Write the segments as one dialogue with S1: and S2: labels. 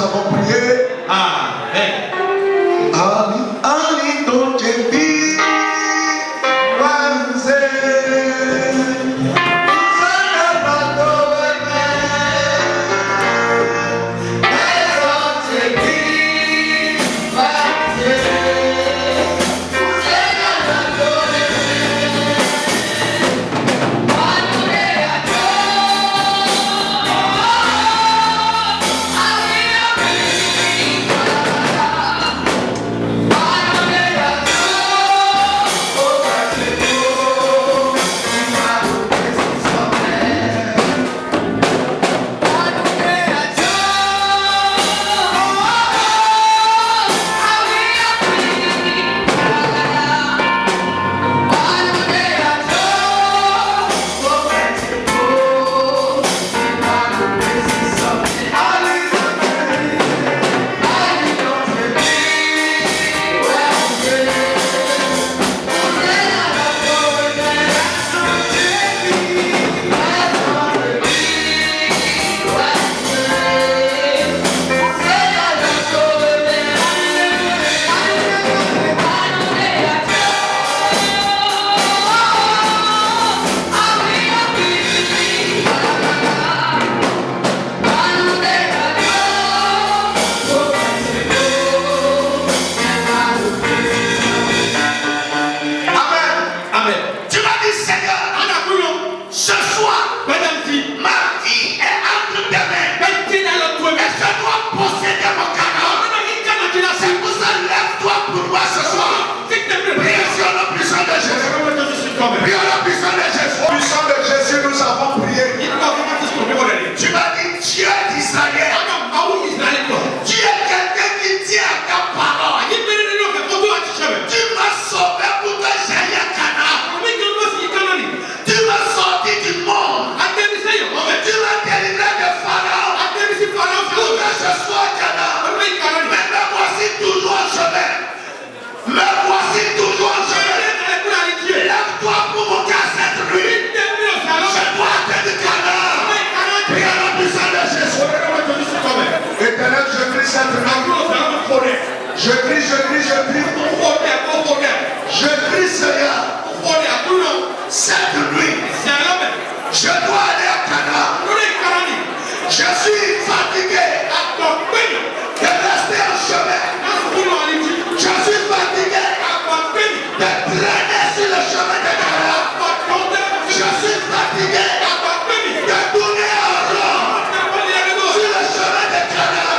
S1: avons prié.
S2: Amen.
S1: Ali don't be one Je prie, Seigneur, cette nuit, je dois aller à Cana. Je suis fatigué de rester en chemin. Je suis fatigué de traîner sur le chemin de Cana. Je suis fatigué de tourner en rond sur le chemin de Cana.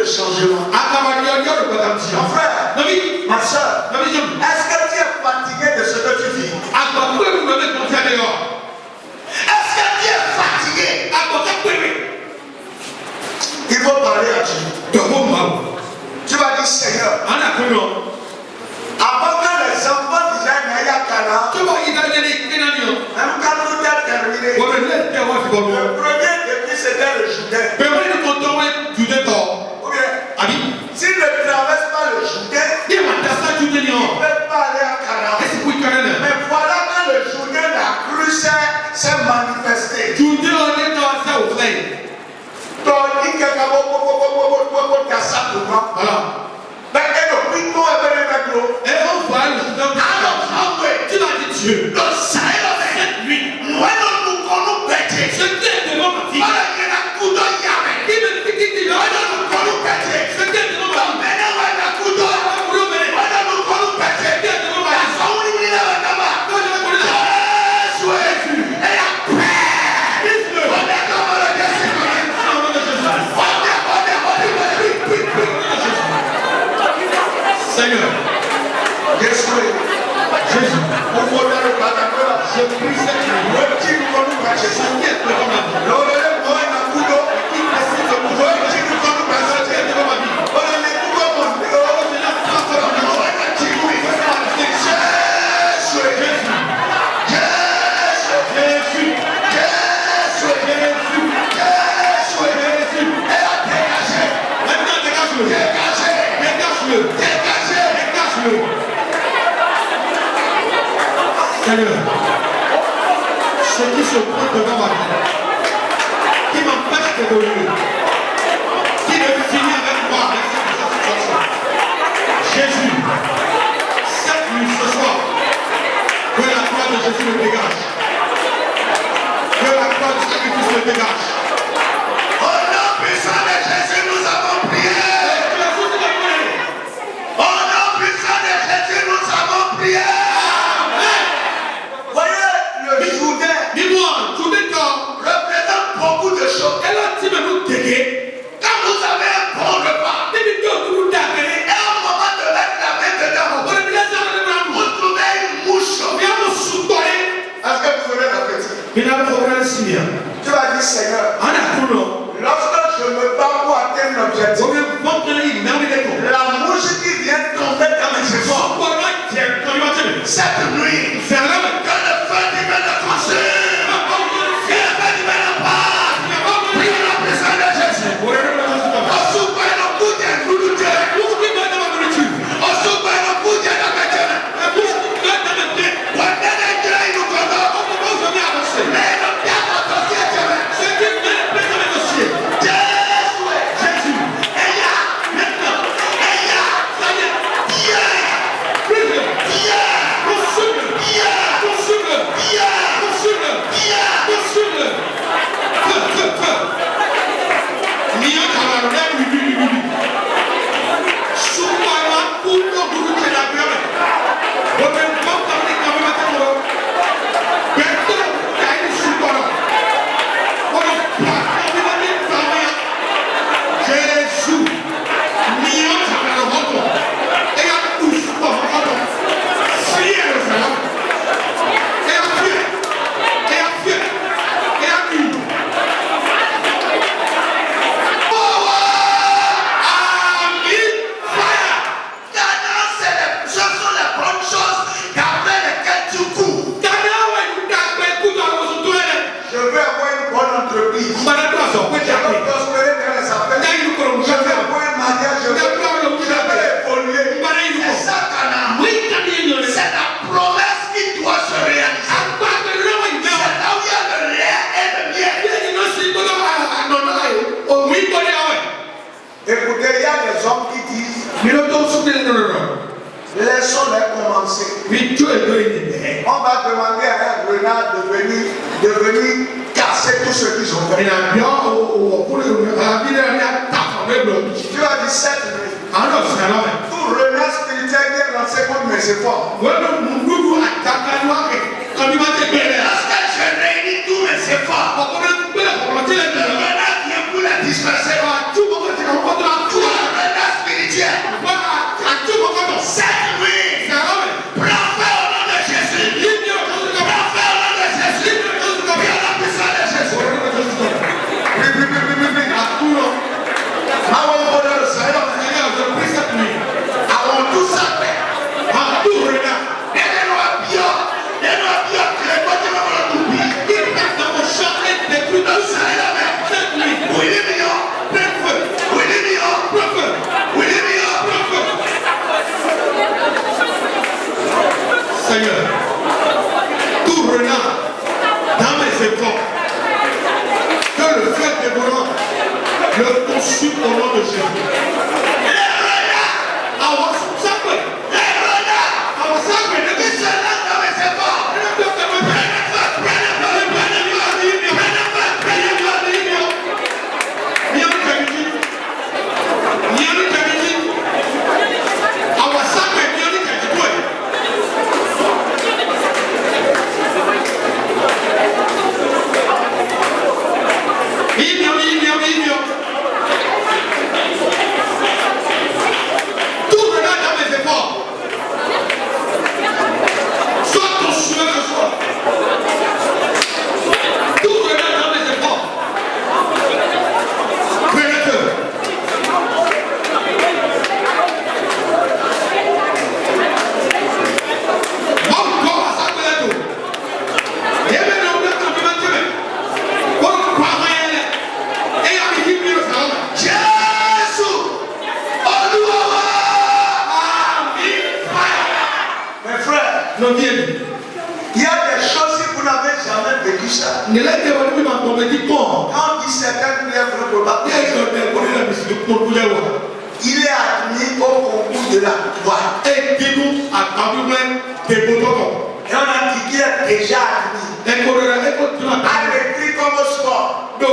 S1: changement. Mon frère, ma soeur, est-ce que tu es fatigué de ce que tu vis? Est-ce que tu es fatigué? Il faut parler à Dieu. Tu vas dire Seigneur, avant que les enfants d'Israël n'aillent à Canaan, même quand tout est terminé, le premier défi c'était le Jourdain. Ou bien, s'il ne traverse pas le Jourdain, il ne peut pas aller à Canaan. Mais voilà que le Jourdain, la crue s'est manifesté.
S2: Seigneur, Jésus, on va dans le Badakora, je prie cette nuit, Seigneur, ce qui se prend devant ma vie, qui m'empêche d'évoluer, qui ne finit avec moi avec cette situation. Jésus, cette nuit, ce soir, que la croix de Jésus me dégage. Que la croix du sacrifice me dégage.
S1: Au nom puissant de Jésus, nous avons prié. Au nom puissant de Jésus, nous avons prié. Représente beaucoup de choses. Quand vous avez un bon repas, et un moment de mettre la main dedans, vous trouvez une mouche. Est-ce que vous aurez l'appétit? Tu vas dire Seigneur, lorsque je me bats pour atteindre l'objectif, la mouche qui vient tomber dans mes efforts, cette nuit, que le feu divin le consume. Écoutez, il y a des hommes qui disent laissons-les commencer. On va demander à un grenade de venir casser tout ce qu'ils ont fait. Tu as dit cette nuit. Tout renard spirituel qui est lancé contre mes efforts. Lorsque je réunis tous mes efforts, le renard vient pour la disperser.
S2: conçus au nom de Jésus. Our sacred. Our sacred.
S1: Il y a des choses que vous n'avez jamais vécu ça. Quand dit certaines prières, vous ne pouvez pas. Il est admis au concours de la gloire. Et on a dit qu'il est déjà admis. À l'écrit comme au sport. On a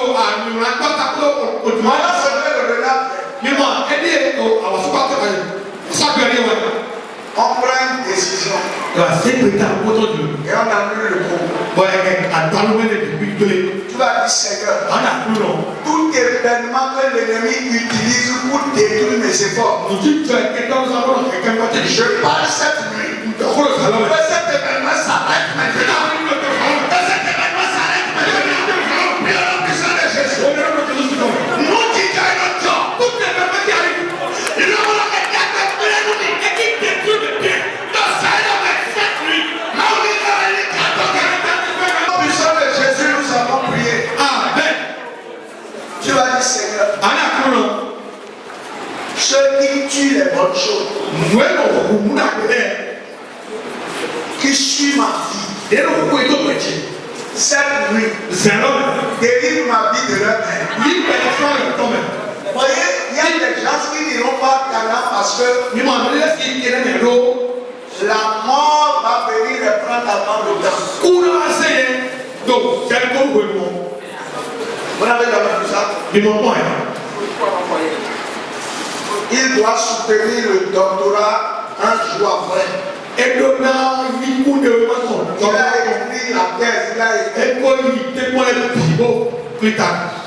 S1: sauvé le renard. On prend une décision. Et on annule le concours. Tu vas dire Seigneur, tout événement que l'ennemi utilise pour détruire mes efforts, je parle cette nuit. Que cet événement s'arrête maintenant. Que cet événement s'arrête maintenant. Prions la puissance de Jésus. Nous qui gagnons notre tout événement qui arrive. Tu vas dire Seigneur, ceux qui tuent les bonnes choses, qui suivent ma vie, cette nuit, délivre ma vie de leur main. Vous voyez, il y a des gens qui n'iront pas à Canaan parce que la mort va venir les prendre avant le temps. Vous n'avez jamais vu ça? Il doit soutenir le doctorat un jour après. Il a écrit la thèse, il a écrit.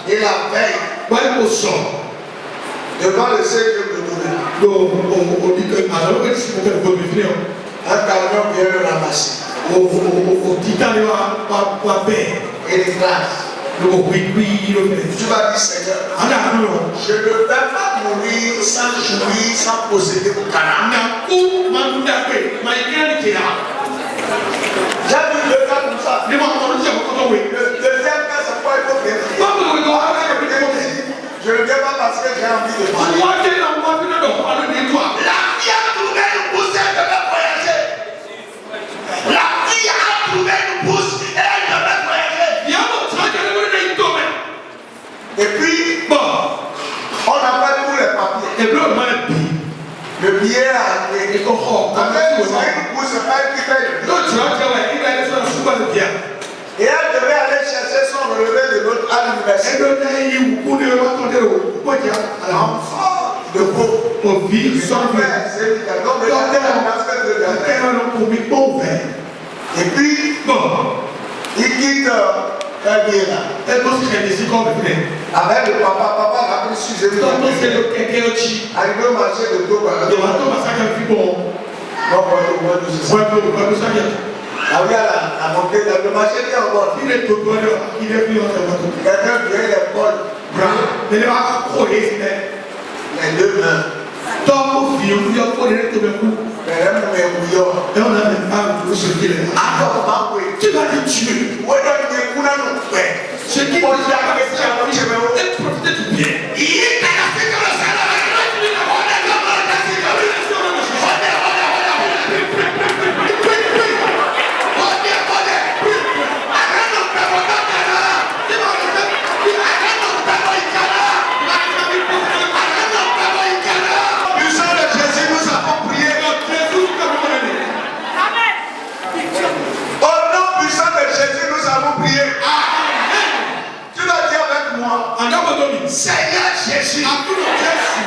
S1: Et la veille, devant le Seigneur de Dieu, un camion vient le ramasser. Et les grâces. Tu vas dire Seigneur, je ne vais pas mourir sans jouir, sans posséder mon Canaan. J'ai vu deux cas comme ça. Le deuxième cas, c'est quoi il faut vérifier. Je ne viens pas parce que j'ai envie de parler. La vie a trouvé une pousse et elle devait voyager. La vie a trouvé une pousse et elle devait voyager. Et puis, bon, on a fait tous les papiers. Le billet a été. Vous savez, une pousse, c'est pas qui paye le billet. Et elle devait aller chercher son relevé de l'autre à l'université. Enfant de peau. Donc, il et puis, bon, il quitte Kabiela. Avec le papa a pris sujet. Arrivé au marché de Toba. La montée dans le marché qui est en bord. Quelqu'un vient l'école. Les deux mains. Tu vas te tuer. Ce qui vous a profiter du bien. Jésus.
S2: À tout nom Jésus.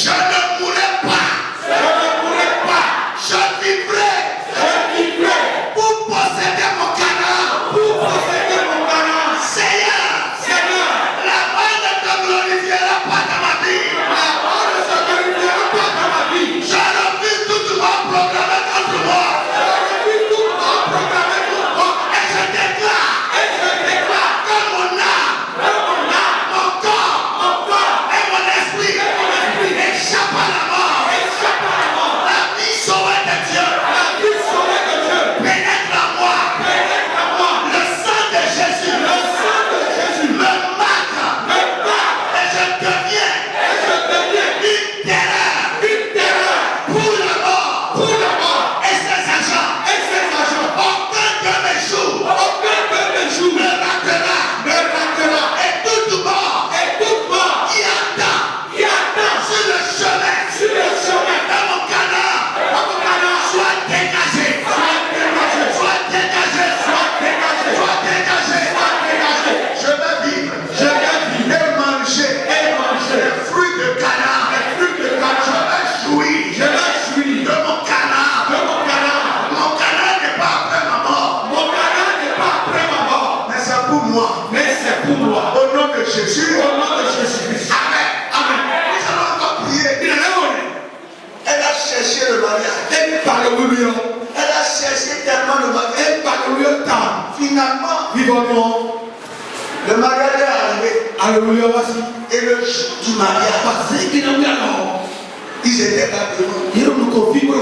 S1: Je ne mourrai pas.
S2: Je ne mourrai pas.
S1: Je vivrai.
S2: Je vivrai.
S1: Pour posséder mon Canaan.
S2: Pour posséder mon Canaan.
S1: Seigneur.
S2: Seigneur.
S1: La main ne te glorifiera pas dans ma vie.
S2: La mort ne se glorifiera pas dans ma vie.
S1: Je refuse tout mon programme contre moi.
S2: Je refuse tout mon programme pour moi.
S1: Et je déclare.
S2: Et je déclare
S1: Que mon âme.
S2: que mon âme,
S1: Mon corps.
S2: mon corps,
S1: Et mon esprit. Échappe à la mort.
S2: échappe à la mort.
S1: La vie sauvée de Dieu.
S2: La vie sauvée de Dieu
S1: Pénètre en moi.
S2: pénètre en moi.
S1: Le sang de Jésus.
S2: Le sang de Jésus
S1: Me marque.
S2: me bat
S1: Et je deviens
S2: et je deviens
S1: une terreur.
S2: une terreur
S1: Pour la mort.
S2: pour la mort
S1: Et ses agents.
S2: et ses agents.
S1: Aucun de mes jours.
S2: Aucun de mes jours
S1: Ne ratera.
S2: ne ratera
S1: Et toute mort.
S2: et toute mort
S1: Qui attend.
S2: qui attend
S1: Sur le chemin.
S2: sur le chemin
S1: Dans mon Canaan.
S2: à mon Canaan
S1: Soit dégagé.
S2: soit dégagé,
S1: Soit dégagé.
S2: soit dégagé,
S1: Soit dégagé.
S2: soit dégagé.
S1: Je vais vivre.
S2: Je vais vivre
S1: Et manger.
S2: et manger
S1: Les fruits de Canaan.
S2: les fruits de Canaan.
S1: Je vais jouir.
S2: Je vais jouir
S1: De mon Canaan.
S2: de mon Canaan.
S1: Mon Canaan n'est pas après ma mort.
S2: Mon Canaan n'est pas après ma mort,
S1: Mais c'est pour moi.
S2: mais c'est pour moi.
S1: Au nom de Jésus.
S2: Au nom de Jésus-Christ.
S1: Amen.
S2: Amen.
S1: Nous allons encore prier.
S2: Il en est honnête.
S1: Elle a cherché le mariage.
S2: Et par le oui,
S1: Elle a cherché tellement le mariage.
S2: et par le oui, temps.
S1: Finalement,
S2: Vivons-nous.
S1: le mariage est arrivé.
S2: Alléluia, voici.
S1: Et le jour du mariage,
S2: Parce que nous avons
S1: ils étaient là devant.
S2: il nous confie pour le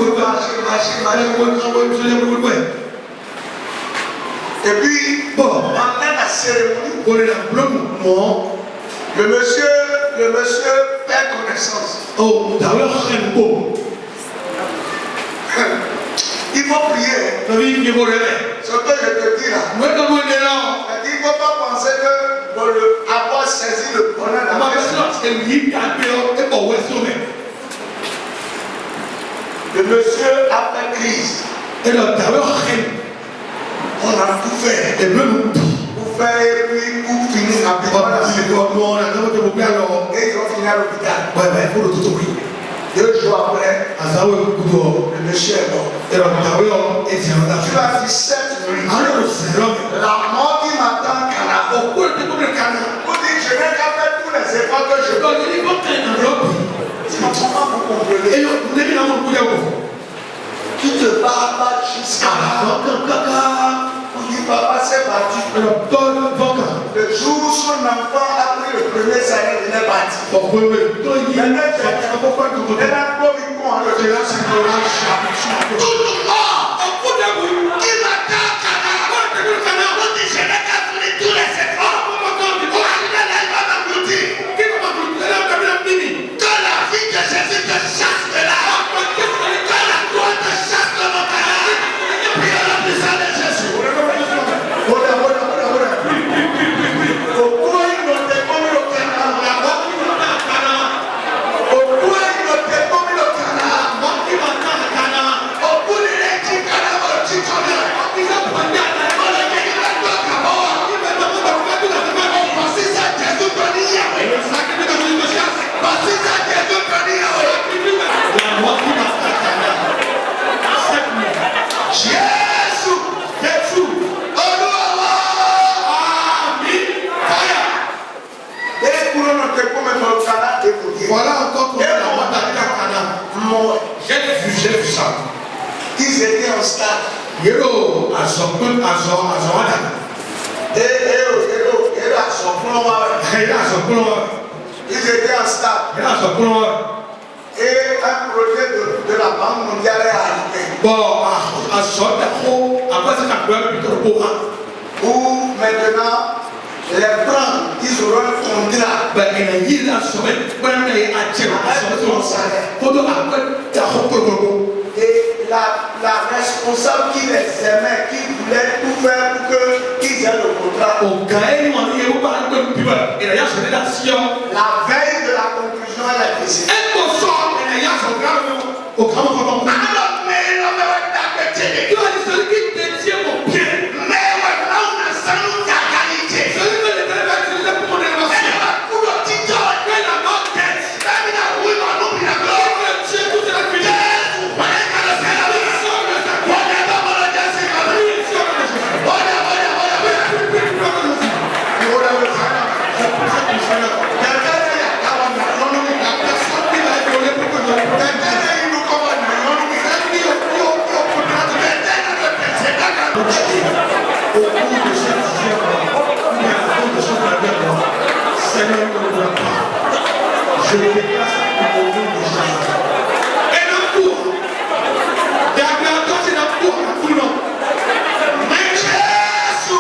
S1: Et puis,
S2: bon,
S1: pendant la cérémonie,
S2: pour le blanc,
S1: le monsieur fait connaissance.
S2: oh, d'ailleurs, c'est beau.
S1: Il faut prier.
S2: La vie qui vous réveille.
S1: Ce que je te dis là.
S2: Moi, quand vous êtes là,
S1: Il ne faut pas penser que pour avoir saisi le bonheur
S2: on
S1: dans
S2: va
S1: la
S2: faire ça, c'est une vie qui a été et pour vous sauver.
S1: Le monsieur a fait crise.
S2: Et le d'ailleurs,
S1: On a tout fait.
S2: et même
S1: Pour faire et puis pour finir rapidement la cérémonie. Et ils ont fini à l'hôpital.
S2: ouais, il faut le tout oublier.
S1: 2 jours après,
S2: À ça, oui,
S1: le monsieur est mort.
S2: et le d'ailleurs, et c'est un
S1: Tu
S2: affaire.
S1: as dit cette nuit.
S2: Alors, c'est l'homme.
S1: La mort qui m'attend, Canada.
S2: Pourquoi tu peux le canard?
S1: Vous dites, je n'ai qu'à faire tous les efforts que je peux.
S2: Quand il est content, il enveloppe.
S1: Comment vous comprenez?
S2: Et vous avez dans mon coup d'eau.
S1: Tu te bats jusqu'à la fin. On dit, papa s'est battu.
S2: Le bon vocal.
S1: Le jour où son enfant a pris le premier salaire, il est parti.
S2: Pourquoi il y a un pourquoi tu
S1: Il a pas vu quoi.
S2: c'est là, c'est que là,
S1: Tout le monde qui m'attend, Canada. On dit, je n'ai qu'à faire tous les efforts. Pour arriver là, il va m'applaudir. Que la vie de Jésus te chasse de là. Que la croix te chasse de mon canard. Puis on a plus ça de Jésus. Pourquoi il ne t'est pas mis au canard? Pourquoi il ne t'est pas mis au canard? Au bout de l'équipe, canard, tu connais. On le dit, il va pas d'abord. Parce que ça, Jésus te dit, Yahweh. Parce que ça, Jésus te dit, Yahweh. Jésus. Olúwa. Et pour nous, te comme un canard débrouillé.
S2: voilà encore comment la boîte a été à Canaan.
S1: Mort.
S2: J'ai vu ça.
S1: Ils étaient en stade.
S2: Yero, à son peu, à son
S1: Et à son plan,
S2: il a son plan,
S1: ils étaient en stade.
S2: il a son plan.
S1: Et un projet de la Banque mondiale est arrivé.
S2: Bon, à son d'accord, après c'est un peu plutôt beau.
S1: Où maintenant, les francs, ils auront un contrat.
S2: Ben, il a dit là, son ben, il a tiré son salaire. Faut donc après, tu as repris.
S1: Et la responsable qui les aimait, qui voulait tout faire pour qu'ils aient le contrat.
S2: Au cas où on dit, on parle de pub, et d'ailleurs, c'est l'action.
S1: La veille de la conclusion, elle a décidé.
S2: Et pour ça, et d'ailleurs, c'est au grand moment.
S1: Alors, mais non, mais ouais, t'as pété.
S2: Tu vas dire, celui qui détient mon pied.
S1: Mais ouais, là, on a sans nous ta qualité.
S2: Celui qui est pour mon élévation.
S1: Elle va pour le titre.
S2: Quand il a noté, Je déclare ça au nom de Jésus. Et dans tout, il y a bientôt c'est dans tout le monde. Mais Jésus,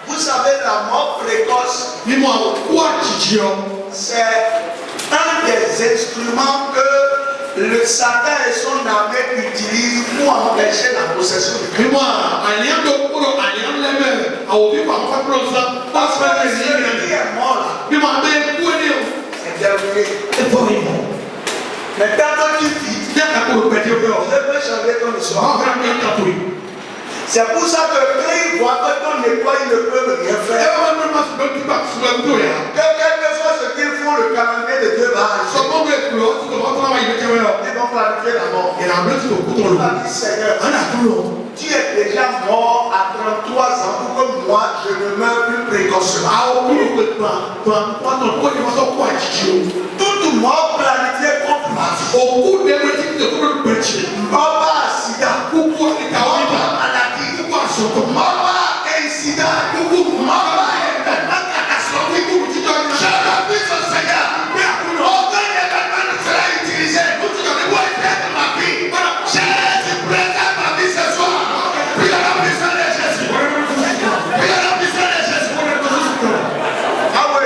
S3: Vous savez, la mort précoce,
S2: dis-moi, quoi tu dis?
S3: c'est un des instruments que le Satan et son armée utilisent pour empêcher la possession de Christ.
S2: Dis-moi, alliant de Kuro, alliant les mains, à ouvrir par contre le sang,
S3: Parce que celui qui est mort là,
S2: dis-moi, mais où est-il?
S3: c'est terminé.
S2: C'est pas vrai.
S3: Mais quand tu vis,
S2: Viens à Kuro, petit peu.
S3: je peux changer ton histoire. C'est pour ça que quand ils voient que ton époque, ils ne peuvent rien faire. Que quel que soit ce qu'ils font, le calendrier de Dieu va agir. Ils vont planifier la mort. On a dit, Seigneur, tu es déjà mort à 33 ans pour que moi, je ne meure plus précocement. Toute mort planifiée contre ma vie. Mort par accident. Mort par maladie. Mort par incident. Mort par événement catastrophique. Je refuse au Seigneur. Aucun événement ne sera utilisé pour éteindre ma vie. Jésus préserve ma vie ce soir. Puis la puissance de Jésus. Puis la puissance de Jésus. Ah oui.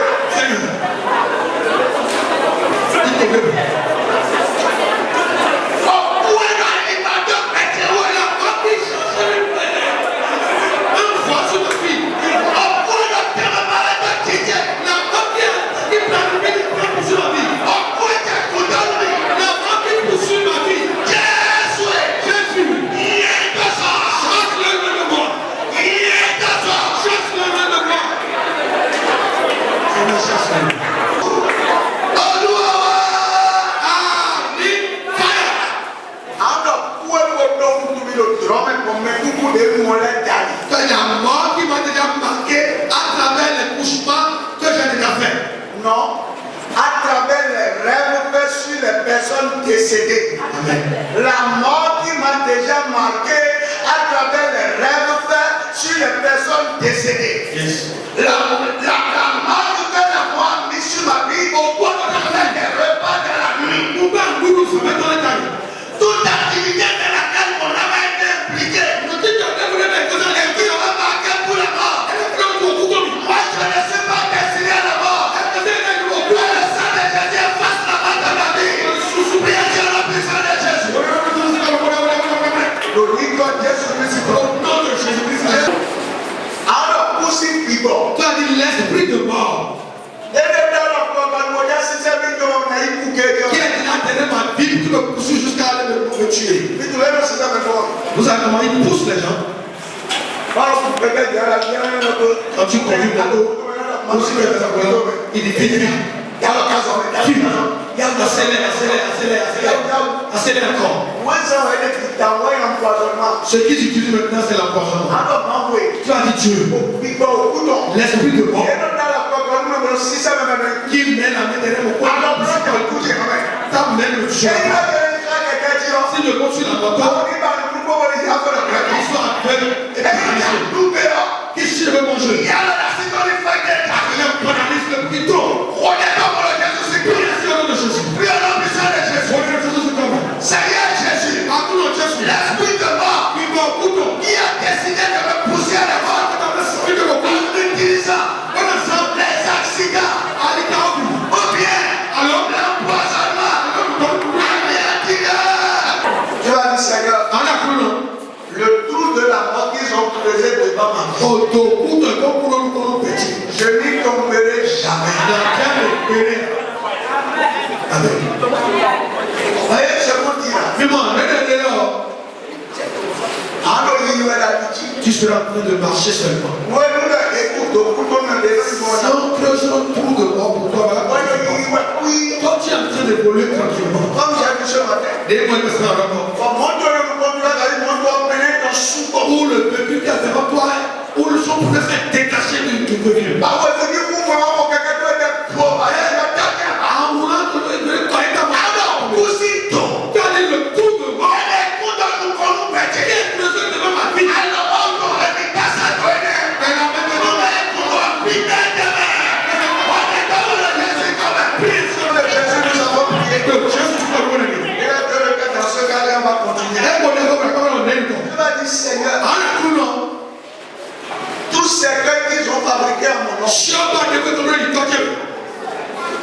S3: Non, à travers les rêves faits sur les personnes décédées.
S2: Amen.
S3: La mort qui m'a déjà marqué à travers les rêves faits sur les personnes décédées.
S2: Yes.
S3: La marque que la mort a mis sur ma vie au point de faire des repas de la nuit. Toute activité dans laquelle on avait été impliqué et qui avait marqué pour la mort. Moi, je ne suis pas destiné à la mort. Que le sang de Jésus efface la mort de ma vie. Priez Dieu la puissance de Jésus. Glorifions Jésus-Christ. Alors, pour ces people,
S2: Tu as dit l'esprit de mort qui a été atteint ma vie pour me pousser jusqu'à aller me tuer. Vous savez comment il pousse les gens? Quand tu conduis l'auto, il dit vite, vite. Accélère encore. Ce qu'ils utilisent maintenant, c'est l'empoisonnement. Tu as dit Dieu, l'esprit de mort qui met la main derrière mon corps. Ta main me touche. Si je continue la moto, ils sont aveugles et paralysés. Qu'est-ce que je veux manger? Il paralyse le piton.
S3: Seigneur Jésus, l'esprit de mort qui a décidé de me pousser à la mort en utilisant les accidents ou bien l'empoisonnement. Tu as dit Seigneur, le trou de la mort qu'ils ont creusé devant ma vie, je n'y tomberai jamais.
S2: Amen.
S3: Voyez, je vous dis là.
S2: Tu seras en train de marcher seulement. Sans creuser un trou de mort pour toi, voilà. Toi, tu es en train d'évoluer tranquillement. Des mois que ça va. Où le peuple qui a devant toi, où le son pouvait faire détacher de vieux. En roulant de le trou de mort. Qui est creusé devant ma vie.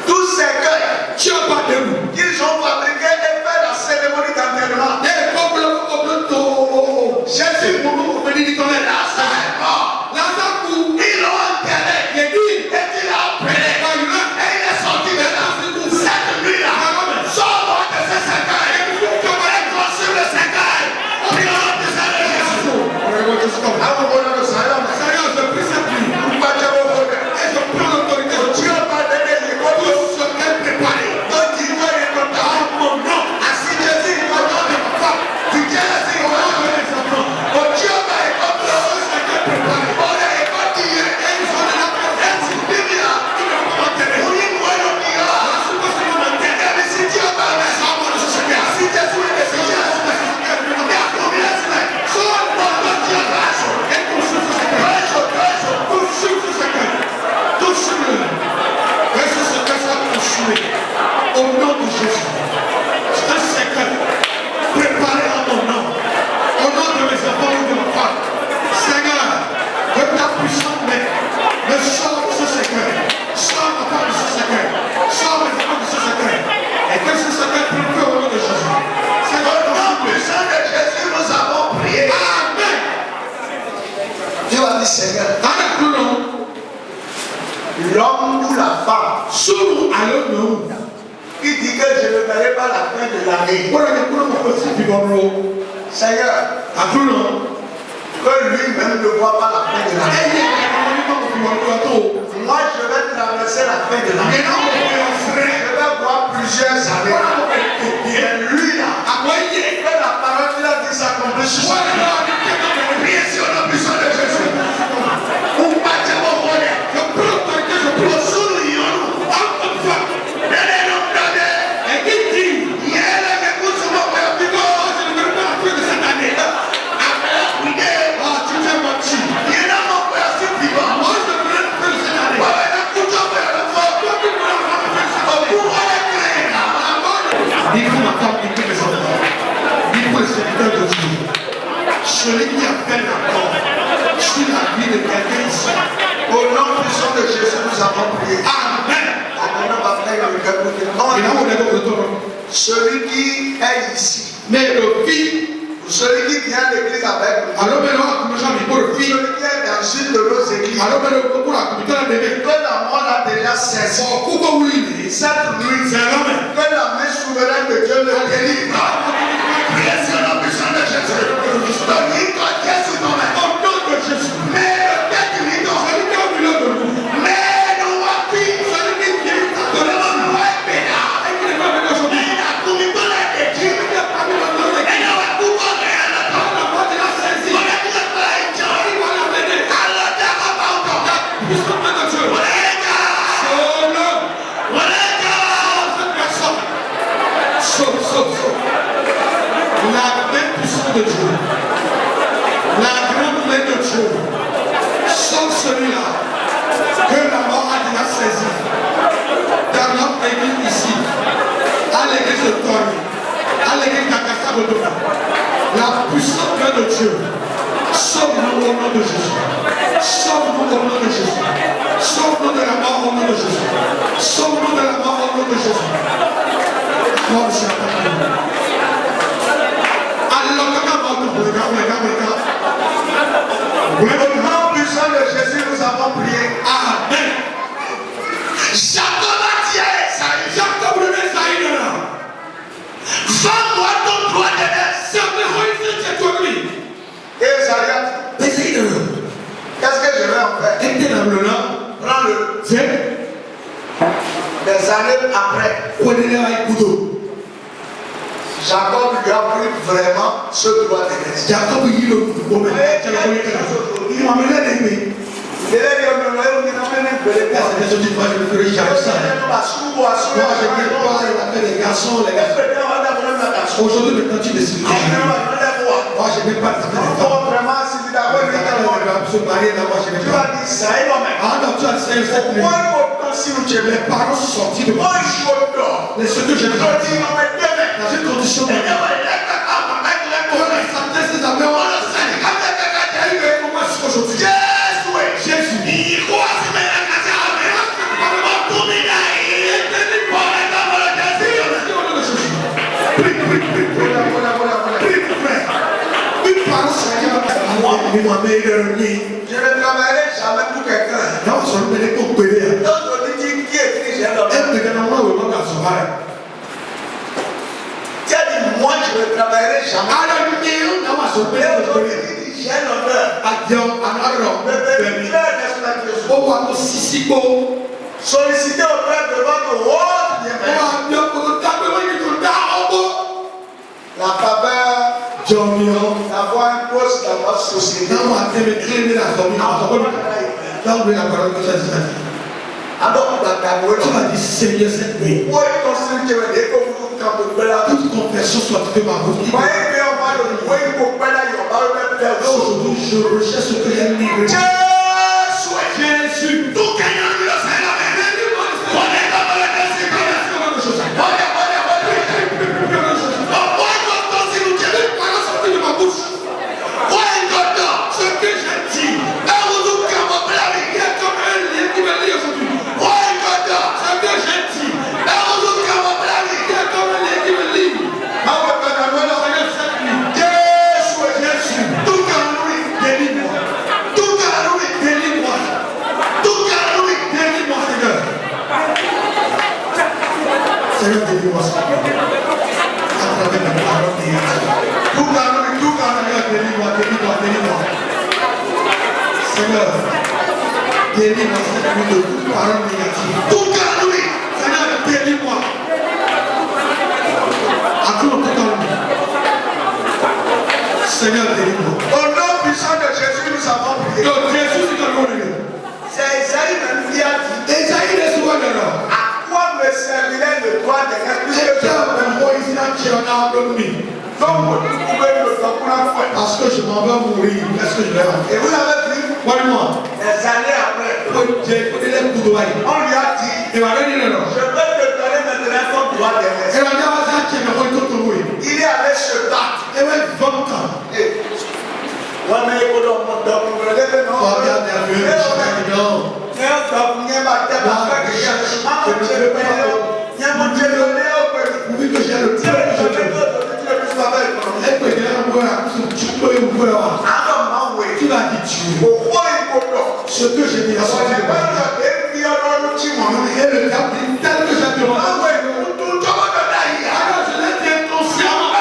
S3: Tous ces cœurs qu'ils ont fabriqués et fait la cérémonie d'enterrement. Jésus, Lazare est mort. Ils l'ont enterré. Et il a opéré. Et il est sorti de là. Cette nuit-là, sors de ce cercueil. Et consume le cercueil. Prions de Jésus.
S2: Au nom de Jésus, un cercueil préparé à mon nom, au nom de mes enfants et de ma femme. Seigneur, que ta puissante main me sort de ce cercueil, sort ma femme de ce cercueil, sort mes enfants de ce cercueil, et que ce cercueil prenne feu au nom de Jésus. Seigneur,
S3: Au nom puissant de Jésus, nous avons prié.
S2: Amen.
S3: Dieu a dit Seigneur,
S2: Avec tout nom,
S3: l'homme ou la femme
S2: sous à l'homme,
S3: qui dit que je ne verrai pas la fin de l'année. Seigneur,
S2: à tout nom,
S3: que lui-même ne voit pas la fin de l'année. Moi, je vais traverser la fin de l'année. Je vais voir plusieurs années. Et lui là, que la parole qu'il a dit s'accomplit sur sa vie. Priez sur le puissant de Jésus. Ou pas de mon volet. Au sous
S2: celui qui appelle encore sur la vie de quelqu'un ici.
S3: Au nom puissant de Jésus, nous avons prié.
S2: Amen.
S3: Celui qui est ici,
S2: Mais le fils,
S3: celui qui vient à l'église avec nous,
S2: alors maintenant,
S3: celui qui est dans une de nos églises,
S2: alors
S3: que la mort a déjà cessé. Cette nuit, que la main souveraine de Dieu le délivre. Priez sur le puissant de Jésus. Délivre Dieu sur ton main.
S2: Au nom de Jésus.
S3: Mais le tête du rideau.
S2: Celui qui a vu l'homme de nous.
S3: Mais nous wapi.
S2: Celui qui vient à
S3: Nous nous wapena.
S2: et qui n'est pas venu aujourd'hui.
S3: Il a commis ton aide.
S2: Il a parmi le nom de
S3: Et
S2: Dieu.
S3: nous avons couvert la
S2: La mort de la saisie.
S3: On a dit le pain.
S2: Il va l'amener.
S3: Alors, d'accord, pas autant.
S2: Puissant main de Dieu.
S3: Voilà.
S2: Solo.
S3: Voilà.
S2: Cette personne. Sauve. La main puissante de Dieu. La grande main de Dieu. Sauve celui-là que la mort a déjà saisi. Dans notre église ici, à l'église de Tori, à l'église d'Akasabodo, la puissante main de Dieu. Sauve-nous au nom de Jésus. Sauve-nous au nom de Jésus. Sauve-nous de la mort au nom de Jésus. Sauve-nous de la mort au nom de Jésus. Gloire sur la parole. Alors,
S3: Au nom puissant de Jésus, nous avons prié.
S2: Amen.
S3: Jacob a dit à Esaïe,
S2: Jacob le Esaïe là.
S3: vends-moi ton droit de l'aise. Esaïe a dit, qu'est-ce que je vais en faire? Prends-le. Des années après, Jacob lui a pris vraiment ce droit de l'aise.
S2: Aujourd'hui, maintenant, tu décides. Moi, je n'ai pas de se marier là, moi, je n'ai pas. Ah non, tu as dit cette nuit. Les parents sont sortis de moi. Mais ce que je dis, dans une condition de vie. On a santé ses amis. On a santé. Aujourd'hui. Jésus. mi mọ̀ mẹ́ ilé rẹ̀ ní.
S3: Je ne travaillerai jamais pour quelqu'un.
S2: Náà sọ̀rọ̀ pé ní kò péré à.
S3: Donc on dit qui écrit j'ai
S2: Ẹ
S3: l'honneur.
S2: pè kẹ́nà wọ́n wò lọ́gà sọ̀rọ̀ rẹ̀.
S3: Tu as dit moi je ne travaillerai jamais.
S2: Ara ní náà sọ̀rọ̀ pé
S3: Et
S2: ní kò
S3: aujourd'hui
S2: péré.
S3: il dit j'ai l'honneur.
S2: Àjẹun ànárọ̀
S3: Mais
S2: bẹ̀mí.
S3: très respectueusement.
S2: Ó wà kó sisi gbó.
S3: Sollicitez auprès de votre haute
S2: Ó
S3: bienveillance
S2: wà ní ọkùnrin dágbé wọ́n yìí tó dá ọgbó.
S3: la faveur
S2: Jọ̀míọ́.
S3: d'avoir un poste dans votre société.
S2: Náà wà tẹ́lẹ̀ kílé ní àtọ̀ mi àtọ̀kọ́ mi. Náà wọ́n yà kọ́ra lọ́sẹ̀ àti àti.
S3: Alors la tabouille.
S2: Tí wàá di sẹ́yẹ sẹ́gbẹ̀ẹ́.
S3: Où est ton Seigneur et que vous quand vous faites la
S2: Toute confession soit faite par vous.
S3: voyez bien on va le voir pour faire la yoba le faire l'eau.
S2: Aujourd'hui, je recherche ce que j'ai livré.
S3: Jésus.
S2: Jésus.
S3: Tout gagnant lui le fait la même. On est dans le désir.
S2: Ce que j'ai dit, il y a comme un lien qui me lie aujourd'hui. Ce que j'ai dit, il y a comme un lien qui me lie. Seigneur, cette nuit, Jésus, délivre-moi. Délivre-moi. Délivre-moi, Seigneur. Seigneur, délivre-moi, Seigneur. À travers la parole de Dieu. Seigneur, délivre-moi. Seigneur, délivre-moi cette nuit de toute parole négative. Seigneur, délivre-moi. À tout le temps. Seigneur, délivre-moi.
S3: Au nom puissant de Jésus, nous avons prié.
S2: Donc, Jésus, c'est un bon.
S3: C'est Isaïe même qui a dit
S2: Esaïe est souvent de l'or.
S3: à quoi me servirait le droit des gens puisque
S2: C'est
S3: je
S2: un peu Moïse qui en a abandonné.
S3: donc vous pouvez le faire pour la foi.
S2: Parce que je m'en vais mourir. Est-ce que je vais rentrer?
S3: Et vous avez vu,
S2: Moi,
S3: des années après,
S2: j'ai connu les coups de bail.
S3: on lui a dit
S2: Et va donner le nom.
S3: je vais te donner maintenant ton droit des
S2: Et
S3: gens.
S2: va dire à ça qui est le retour de louer.
S3: Il est allé se battre.
S2: Et ouais, 20 ans.
S3: Et on a eu le nom de mon
S2: Faut regarder à Dieu. Non. Vous dites que j'ai le plus. Et que j'ai un bois, tu peux y ouvrir. Tu vas dire Dieu. Ce que j'ai dit à son Dieu. Et le capitaine, tel que j'ai demandé. Alors je l'ai dit consciemment.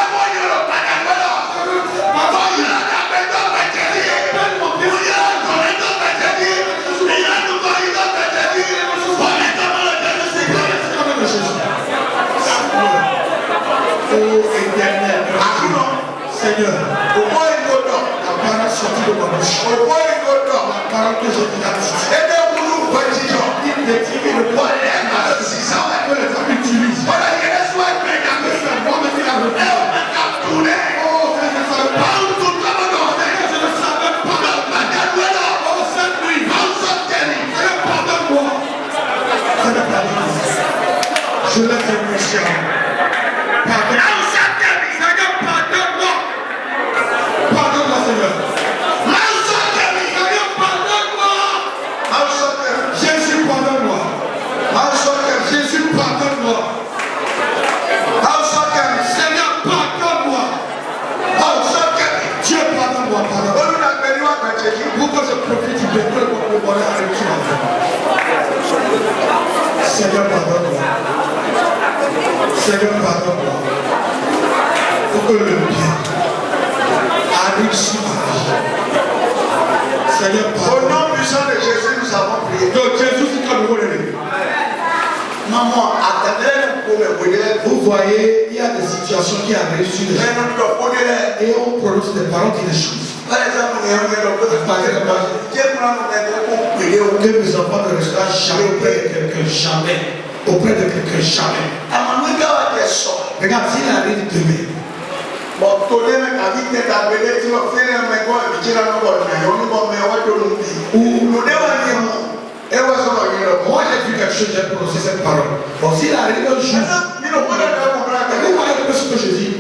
S2: Oh éternel, Seigneur, la parole sortie de ma bouche, la parole que j'ai dit à il détient le poids que les femmes utilisent. Oh, je ne savais pas. Oh, cette nuit, Seigneur, pardonne-moi. Seigneur, pardonne-moi. Je l'ai fait conscient. Pardonne-moi. Seigneur, pardonne-moi. Pardonne-moi, Seigneur. Seigneur, pardonne-moi. Jésus, pardonne-moi. Jésus, pardonne-moi. Seigneur, pardonne-moi. Dieu, pardonne-moi, pardonne-moi. Pourquoi je profite du pétrole pour me voler avec toi? Seigneur, pardonne-moi. Seigneur, pardonne-moi. Pour que le bien arrive sur ma vie. Seigneur,
S3: Au
S2: pardonne-moi.
S3: nom puissant de Jésus, nous avons prié.
S2: Donc Jésus, c'est comme vous voulez.
S3: Maman, attendez pour me voler.
S2: Vous voyez, il y a des situations qui arrivent sur les gens.
S3: Mais nous devons voler.
S2: Et on prononce des paroles qui les choses.
S3: Par exemple, Dieu prend mon aide pour prier au
S2: Que mes enfants ne restent jamais auprès de quelqu'un, jamais. Auprès de quelqu'un, jamais. Regarde, s'il arrive demain,
S3: Bon, today me kavi te tabele ti o fere me go e jira no go na yo ni go me o do lu bi. Ou ne wa ni mo. E wa so lo ni lo.
S2: moi j'ai vu quelque chose, j'ai prononcé cette parole. Bon, s'il arrive un jour,
S3: Ni no ko da ko bra ka.
S2: vous voyez un peu ce que je dis.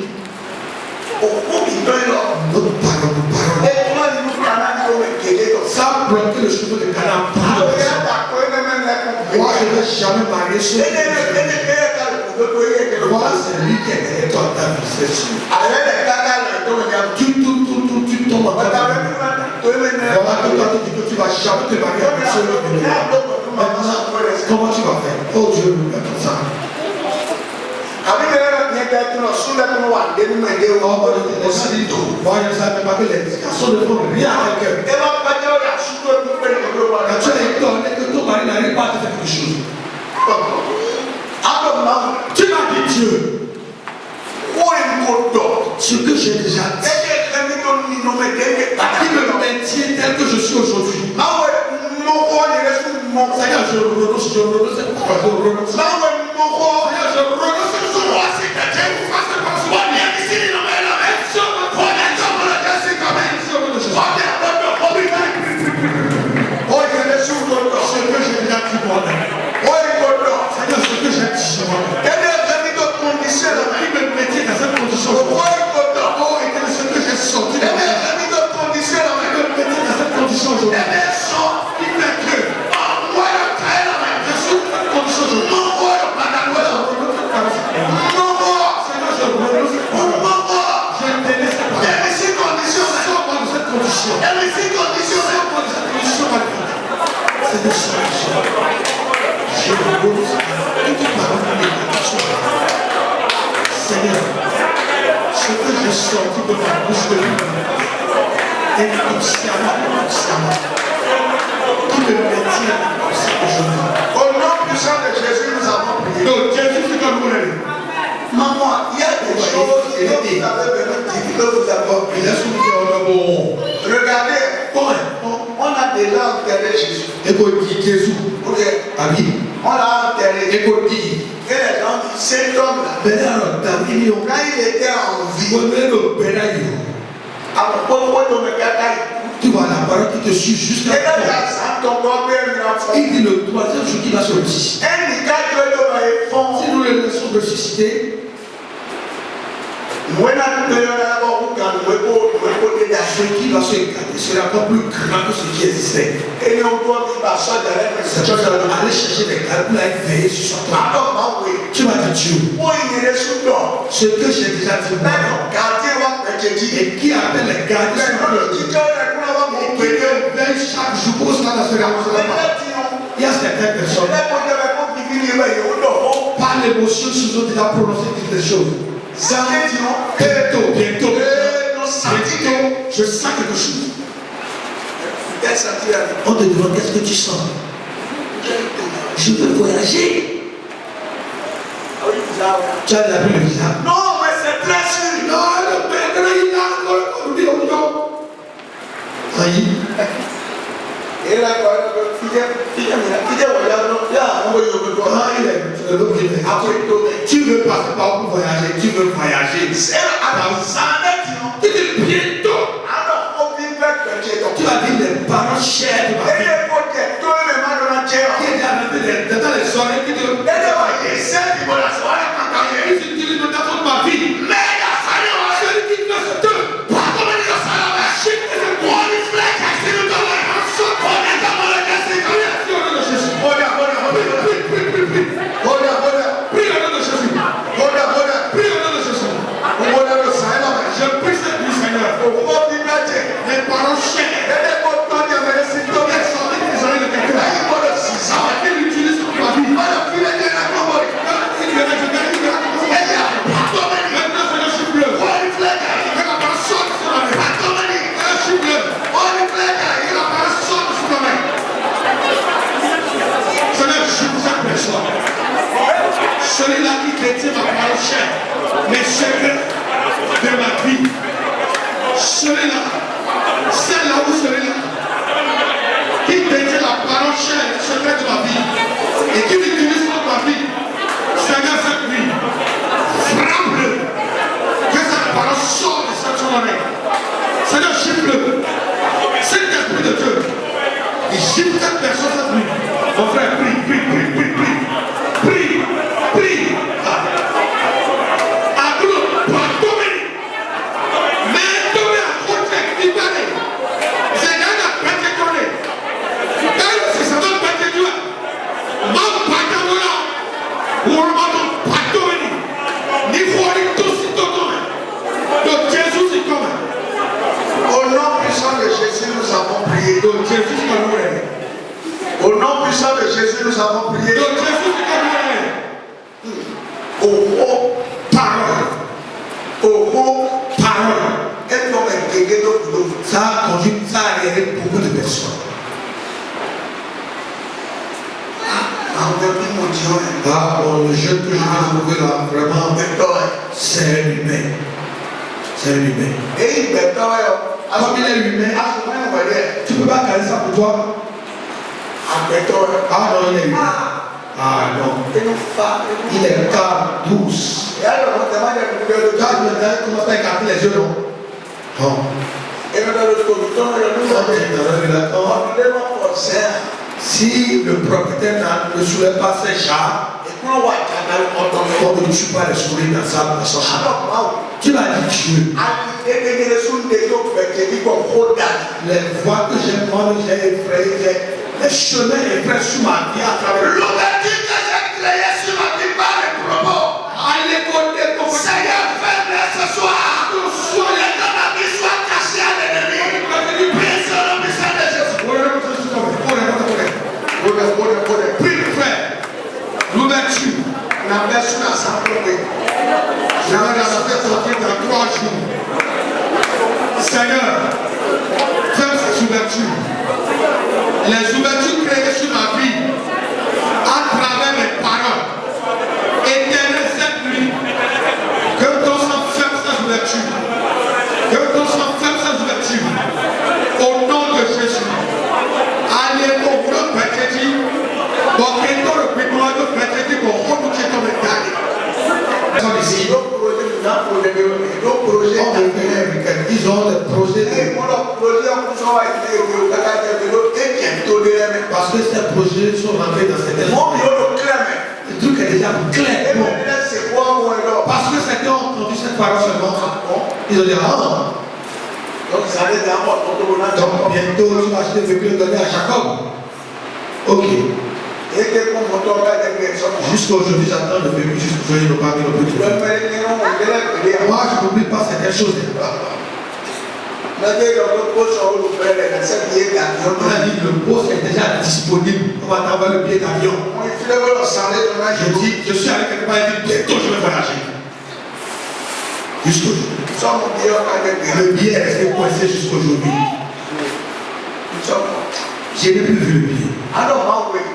S3: O ko bi do lo.
S2: Notre parole, nos paroles.
S3: E ko ma ni mu ka na ni o me kele to.
S2: Ça bloque le cheveu de Canaan.
S3: A o ya ta ko e me me ko.
S2: Moi, je ne vais jamais marier ce
S3: E ne ke ka ko do ye ke lo.
S2: Moi, c'est lui qui est derrière toi, ta vie, c'est sûr.
S3: A le ka ka le to me ya.
S2: Tu tombes en
S3: Ba ta
S2: ta
S3: me
S2: vie.
S3: to
S2: toi qui dis que tu ne vas jamais te marier avec ce homme. Comment tu vas faire? Oh Dieu, comme ça. Moi, je ne savais pas que l'explication ne font rien à quelqu'un. Quand tu es étonné que ton mari n'arrive pas à te faire quelque chose. Tu m'as dit Dieu. Ce que j'ai déjà dit. Qui me maintient tel que je suis aujourd'hui. Seigneur, je renonce. Seigneur, je renonce. Seigneur, ce que j'ai sorti de ma bouche de vie, inconsciemment, qui me maintient aujourd'hui. Au nom puissant de Jésus, nous avons prié. Donc, Jésus, c'est comme vous l'avez. Maman, il y a des choses que vous avez besoin que vous avez oubliées. Regardez, on a déjà enterré Jésus. Et qu'on dit Jésus. On l'a enterré. Et qu'on dit. Et les gens disent, cet homme-là, quand il était en vie, tu vois la parole qui te suit jusqu'à la il dit le troisième jour qu'il va se ressusciter. Si nous le laissons ressusciter, ce qui va se éclater sera encore plus grand que ce qui existait. Et on doit aller chercher des calculs à veiller sur son toit. Tu m'as dit Dieu. Ce que j'ai déjà dit. Et qui appelle les gardiens et qui veille chaque jour pour cela dans ce il y a certaines personnes. Par l'émotion, ils ont déjà prononcé toutes les choses. Bientôt, je sens quelque chose. On te demande qu'est-ce que tu sens. Je veux voyager. Tu as déjà vu le visa? Non, mais c'est très sûr. Non, le père, il a aïe. Et là, tu veux passer par où voyager, tu veux voyager. Bientôt. Tu as dit les parents chers de ma vie. Qui est dans les soirées qui te disent dans ma vie. Mais celui qui ne se te les parents chers. Celui-là qui détient ma parole chère, mes secrets de ma vie. Celui-là, celle-là ou celui-là, qui détient la parole chère, les secrets de ma vie, et qui l'utilise pour ma vie. Seigneur, cette nuit, frappe-le, que cette parole sorte de cette journée. Seigneur, gifle-le. C'est l'esprit de Dieu. Il gifle cette personne cette nuit. Mon frère, prie. Donc
S3: nous avons prié.
S2: Donc Jésus dit
S3: Au
S2: parole. Parole.
S3: un homme est gagné donc
S2: Ça a conduit, ça a aéré beaucoup de personnes. Ah, bon, le jeune que je viens de trouver là, vraiment, c'est un humain. C'est un humain. Comme il est humain, tu ne peux pas caler ça pour toi. Ah non, il est humain. Ah non. Il est calme, douce. Quand je me dis, comment ça écarter les yeux, non? Non. Si le propriétaire ne soulève pas ses chats, on ne tue pas les souris dans son chat. Tu vas dire Dieu. Les voies que j'ai prises, j'ai effrayé, les chemins effrayés sur ma vie à travers le
S3: L'ouverture que j'ai créée sur ma vie par les propos.
S2: Allez, côté pour
S3: Seigneur, fais-le ce soir. Soyez dans la vie, sois caché à l'ennemi. Prie sur le message de Jésus.
S2: Prie le frère. L'ouverture.
S3: La personne a sa propre.
S2: J'avais la fait sortir dans 3 jours. Seigneur, fais ces ouvertures. Les ouvertures créées sur ma vie à travers mes paroles. Éternel cette nuit. Que ton sang ferme ces ouvertures. Que ton sang ferme ces ouvertures. Au nom de Jésus. Allez au nom de Jésus. Bon, que ton représentant de Jésus pour remonter ton médaille. Ici. Ils ont des projets. Parce que ces projets sont rentrés dans cette le truc est déjà clair. Bon. Parce que certains ont entendu cette parole seulement. Ils ont dit ah. Donc bientôt tu vas acheter le véhicule donné à Jacob. Ok. Jusqu'à aujourd'hui, j'attends le bébé, jusqu'à aujourd'hui, ils n'ont pas mis le petit. Moi, je n'oublie pas certaines choses. On a dit le poste est déjà disponible. On va t'envoyer le billet d'avion. Je dis, je suis allé quelque part et dit, bientôt je vais voyager. Jusqu'aujourd'hui. Le billet est resté coincé jusqu'aujourd'hui. Je n'ai plus vu le billet.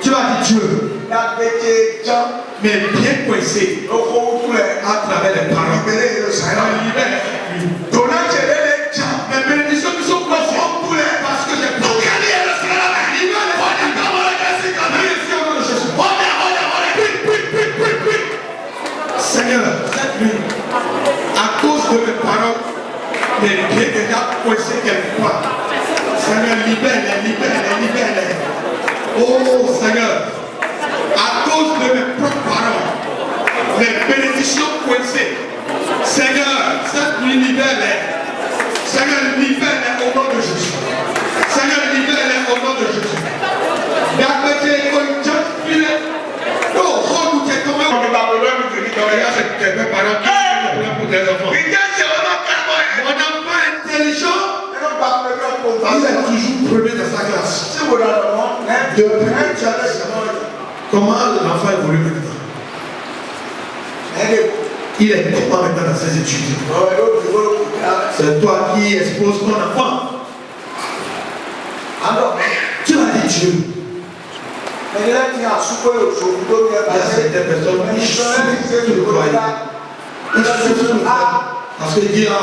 S2: Tu vas dire Dieu, mais bien coincé à travers les paroles. Mes bénédictions qui sont coincées parce que j'ai pris. Seigneur, cette nuit, à cause de mes paroles, mes pieds déjà coincés quelque part. Seigneur, libère-les. Oh Seigneur, à cause de mes propres paroles, les bénédictions coincées. Seigneur, cette nuit, libère-les. Seigneur, libère-les au nom de Jésus. Seigneur, libère-les au nom de Jésus. D'appeler au Dieu filé. Non, redoutez comment on va regarde ces mes parents qui ont pour des enfants. Mon enfant intelligent, il est toujours premier de sa classe. Comment l'enfant évolue maintenant? Il est comment maintenant dans ses études? C'est toi qui exposes ton enfant. Tu vas dire Dieu. Il y a certaines personnes qui souffrent sur le foyer. Ils souffrent sur le foyer. Parce qu'il dit ah.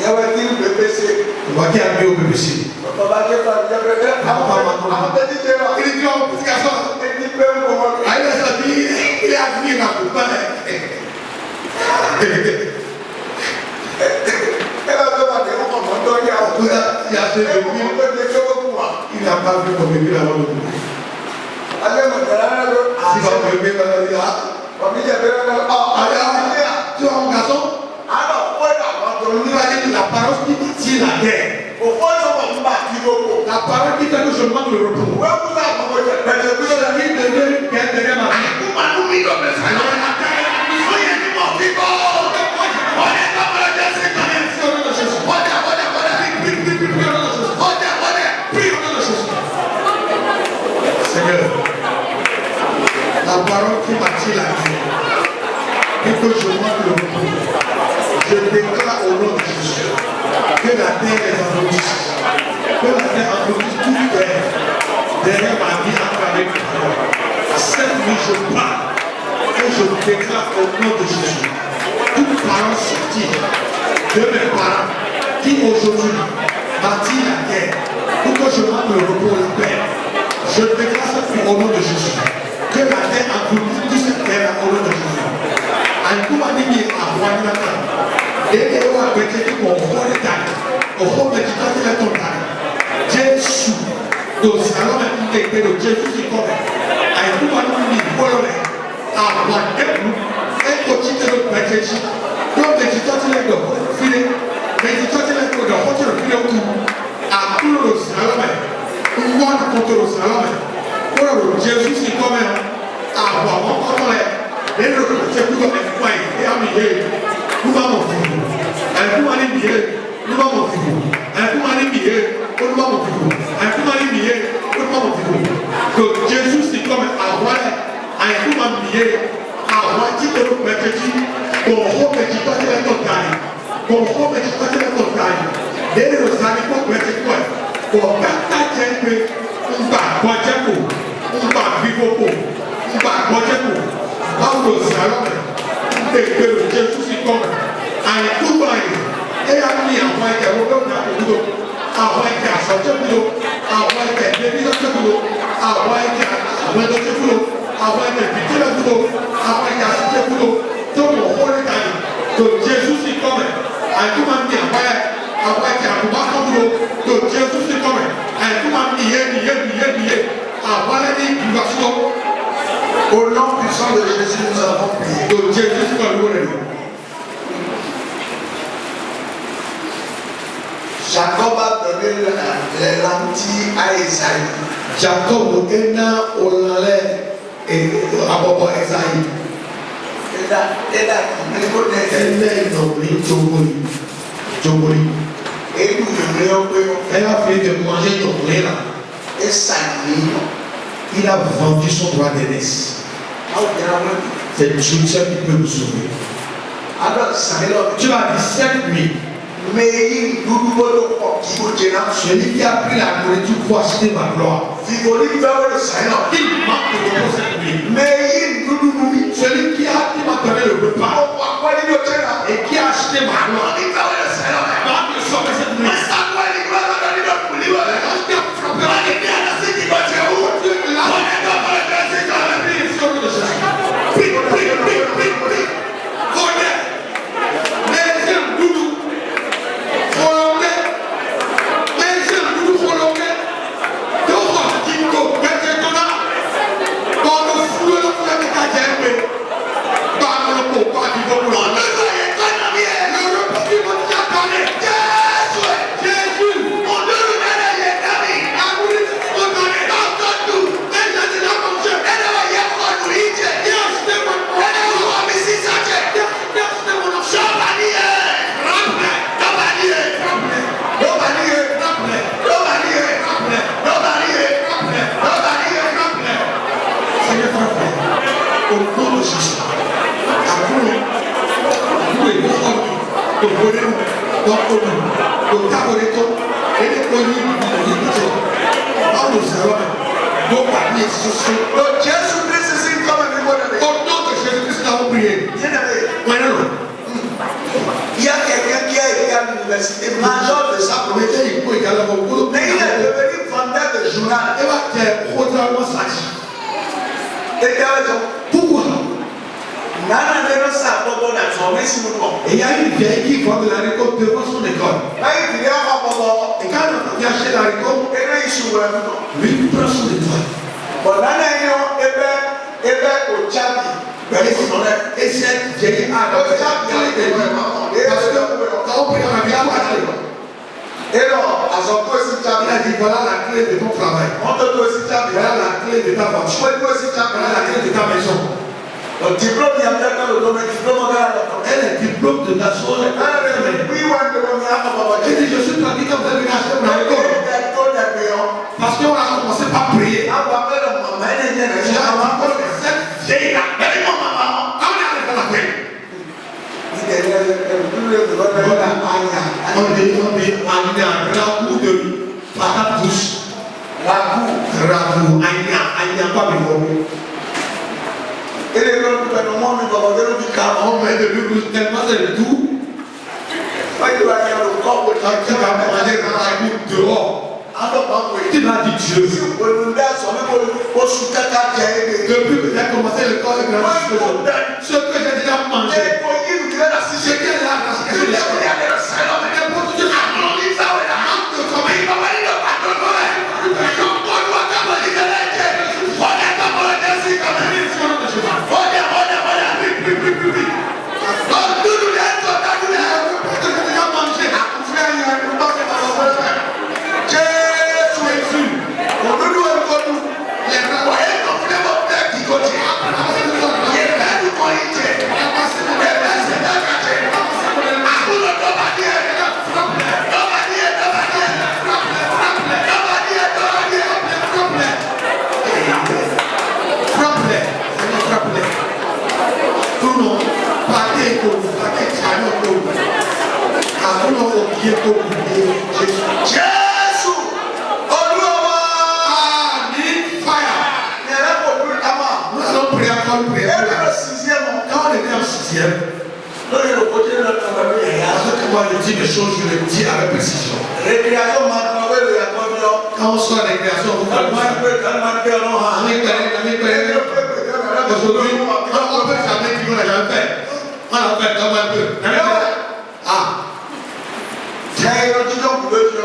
S2: On va qui a mis au BBC. Il dit oh petit garçon. Il est à venir à vous parler. Il n'a pas vu mon bébé avant le bébé. Si votre bébé va dire tu vois mon garçon, il va dire la parole qui tient la guerre. La parole qui fait que je demande le repos. Il devient une guerre derrière ma vie. Seigneur, parole qui m'attire la vie. Et que je monte le repos. Je déclare au nom de Jésus que la terre est applaudisse. Que la terre applaudisse tout terre. Derrière ma vie, avec ma parole. Cette nuit, je parle. Et je déclare au nom de Jésus. Toute parole sortie de mes parents qui aujourd'hui bâtit la terre pour que je monte le repos, la paix. Je déclare cette nuit au nom de Jésus. Que la terre applaudisse toute cette terre au nom de Jésus. Ankumanimi ahuanaka. Et on a pété pour le temps. Au fond de la ton temps. Jésus. Donc, salon est été de Jésus qui connaît. Ankumanimi bololé. Ahuanaka. Et quotidien de pété. Donc, les titans de filet. Les titans de filet au tout. À tout le salon. On voit contre le salon. Pour Jésus qui connaît. Ahuanaka. Et le c'est pour les points, et à millier, nous allons vivre. Un coup à l'immigré, nous allons vivre. Un coup à l'immigré, nous allons vivre. Un coup à l'immigré, nous allons vivre. Donc Jésus, c'est comme un roi, un coup à l'immigré, un roi qui te le permet, qu'on remet du côté de ton taille. Qu'on remet du côté de ton taille. Et le salut pour permettre quoi? Pour partager que on va boire pour, on va vivre pour, on va boire pour. Paulo salome ekpere Jésus si kome anyị tupu anyị ịghara ihe ahụ ike obodo na obodo ahụ ike asọchekwudo ahụ ike ebidochekwudo ahụ ike awedochekwudo ahụ ike bidochekwudo ahụ ike asọchekwudo tụmụ ọhụrụ ka anyị to Jésus si kome anyị tụma ndị ahụ ike abụgbakọkwudo to Jésus si kome anyị tụma ndị ihe ahụ ike ìgbàsọ.
S3: Au nom puissant de Jésus, nous avons prié.
S2: Donc Jésus va nous donner.
S3: Jacob a donné les lentilles à Esaïe.
S2: Jacob est là au lait et à propos Esaïe. Elle a fait de manger ton lait là.
S3: Et ça
S2: il a vendu son droit d'aînesse. C'est Dieu qui peut nous sauver. Tu vas dire cette nuit. Celui qui a pris la nourriture pour acheter ma gloire. Il manque de repos cette nuit. Celui qui m'a donné le repas et qui a acheté ma gloire. Va te sauver cette nuit.
S3: Il y a quelqu'un qui a été à l'université, major de sa profession, mais il est devenu vendeur de journal.
S2: Pourquoi?
S3: Il
S2: y a une vieille qui vend de la récolte devant son école. Et quand on vient acheter la récolte, lui il prend son étoile. Et cette vieille a parce que quand on prend la vie, il a dit voilà la clé de ton travail. Voilà la clé de ta voiture. Voilà la clé de ta maison.
S3: Le diplôme, il y a quelqu'un le domaine diplôme.
S2: Elle est diplôme de ta soeur. J'ai dit, je suis pratiquant, vous avez acheté mon école. Parce qu'on a commencé par prier. J'ai encore cette vieille pas m'évoluer.
S3: Et les gens qui viennent au monde, ils vont dire du carreau.
S2: On met de l'huile tellement c'est le tout.
S3: Il va y avoir le corps pour
S2: Tu vas manger dans la goutte dehors. Tu m'as dit Dieu. Depuis que j'ai commencé le corps de grand ce que j'ai déjà mangé, ce que là,
S3: Jésus, Olúwa,
S2: need fire. Nous allons prier encore une prière. Quand on était en sixième, parce que moi je dis des choses, je les dis avec précision. Quand on sort à la récréation, vous faites aujourd'hui, on peut jamais dire qu'on n'a jamais fait. On a fait comme un peu. Ah.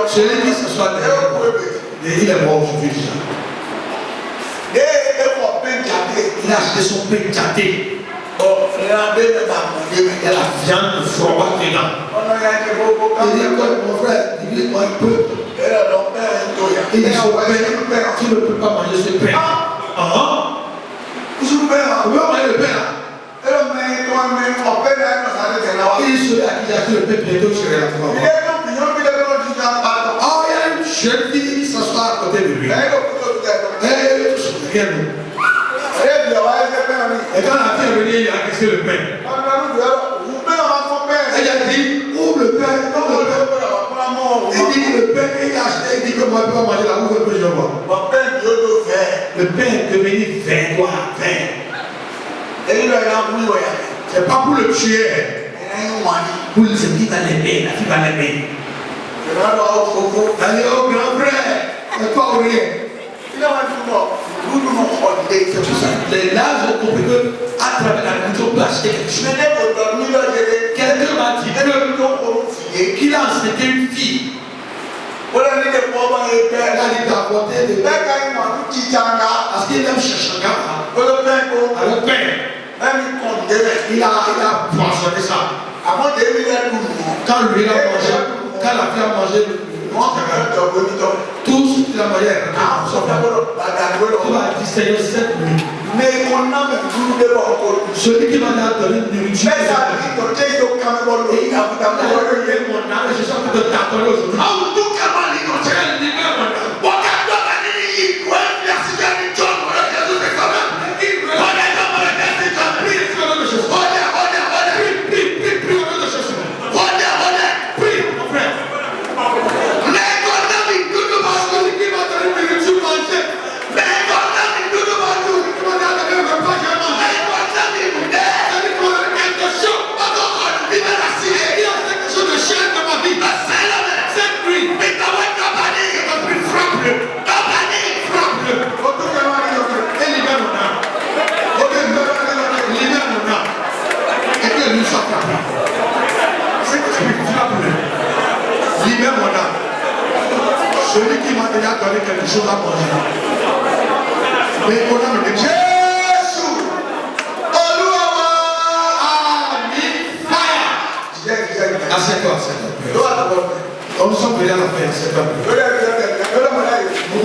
S2: Celui qui se soit il est mort aujourd'hui déjà. Il a acheté son pain gâté. Il y a la viande de froid dedans. Il dit quoi, mon frère, dis-moi un peu. Il dit ce pain, tu ne peux pas manger ce pain. Tu peux manger le pain là. Il dit celui à qui j'ai acheté le pain, bientôt je serai là. Oh, il y a une jeune fille qui s'assoit à côté de lui. Rien. Et quand la fille est venue, il a cassé le pain. Elle a dit, ouvre le pain, ouvre le pain. Il dit le pain qu'il a acheté, il dit que moi je peux manger la ouvre que je vois. Le pain est devenu vert, vert. C'est pas pour le tuer. Pour ce qui va l'aimer, la fille va l'aimer. Allez, oh grand frère, c'est pas ou rien. Les larges ont compris qu'à travers la culture, on peut acheter quelque chose. Quelqu'un m'a dit qu'il a enseigné une fille. Elle a dit d'apporter des pains. Parce qu'il aime chercher un gars. Avec pain. Il a poissonné ça. Quand lui il a mangé, quand la fille a mangé, tout ce qu'il a mangé, il va dire Seigneur, cette nuit. Celui qui m'a donné une nourriture, et il a donné mon âme, je suis en train de t'attendre aujourd'hui. Libère mon âme. Celui qui m'a déjà donné quelque chose à manger. Mais mon âme est Jésus. Olúwa. Fire. Assieds-toi, assieds-toi. Nous sommes venus à la fin, assieds-toi.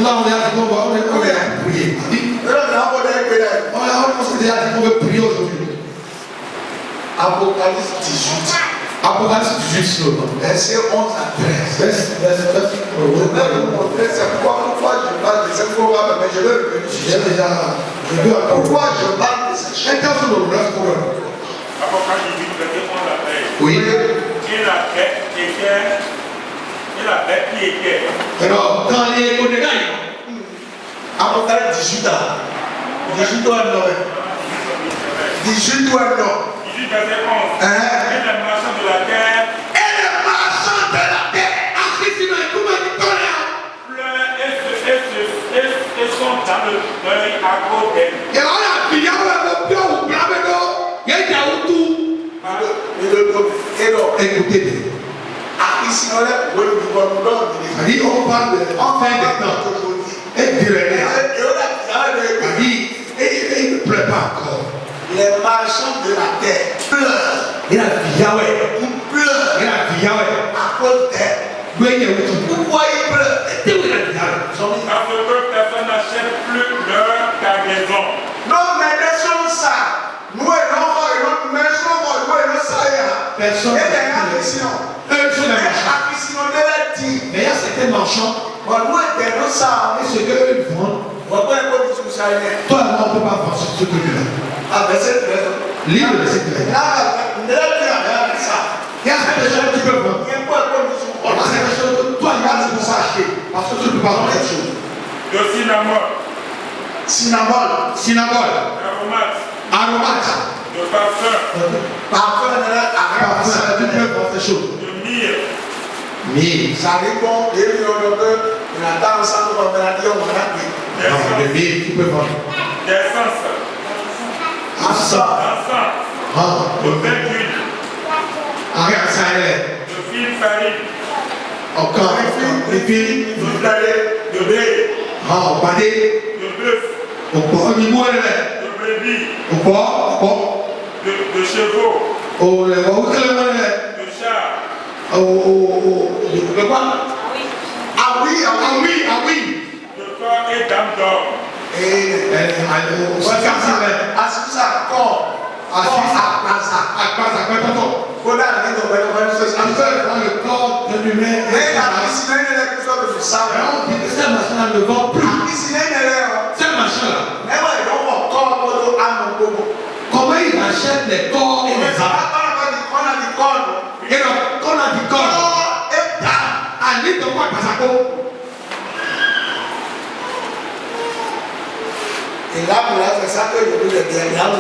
S2: Là, on est à dire qu'on va prier. On s'est déjà dit qu'on veut prier aujourd'hui.
S3: Apocalypse 18.
S2: Apocalypse 18,
S3: verset 11 à 13. Je vais vous montrer c'est pourquoi je parle de cette programme, mais je vais revenir sur ça. Pourquoi je parle de cette chose.
S2: Apocalypse 18, verset 11 à 13. Oui.
S4: Et la bête qui était.
S2: Alors, quand il est
S3: Apocalypse 18 ans. 18 ou un non. 18 ou un non.
S4: 18 verset 11. Et les marchands de la terre
S3: Et les marchands de la terre.
S4: et sont dans le deuil à cause d'elle.
S2: Écoutez bien. On parle de fin des temps. Et il ne pleut pas encore.
S3: Les marchands de la terre pleurent.
S2: Il a Yahweh.
S3: Ils pleurent
S2: Il a Yahweh.
S3: à cause d'elle. Pourquoi ils pleurent?
S4: Parce que personne n'achète plus leur cargaison.
S3: Non, mais des choses ça. Nous et nous, mais
S2: Personne.
S3: eux sont des marchands. Mais il y a certains marchands. Et ce qu'eux vendent, toi et moi, on ne peut pas vendre ce truc-là. Lis le verset 13. Il y a certaines choses que tu peux vendre. Il y a certaines choses que toi et moi, tu peux acheter. Parce que tu ne peux pas vendre quelque chose.
S4: Le cinnamon,
S2: Cinnamon. Aromate.
S4: le parfum,
S2: Parfum, tu peux vendre ces choses.
S4: le myrrhe,
S2: Mille. Non, le mille, tu peux vendre.
S4: d'essence,
S2: Encens.
S4: le vin d'huile,
S2: Regarde ça,
S4: le fil farine,
S2: encore. Les filles.
S4: le blé,
S2: Au badé.
S4: le bœuf,
S2: Au bois.
S4: le brebis,
S2: Au bois.
S4: le chevaux,
S2: Au le
S4: le char,
S2: le quoi? Ah oui.
S4: le corps et dame d'or. Le corps de l'humain. Cette machin-là ne vend plus. Cette machin-là. Comment ils achètent les corps et les âmes? Et donc, quand on a dit corps, à l'île de quoi Pasako?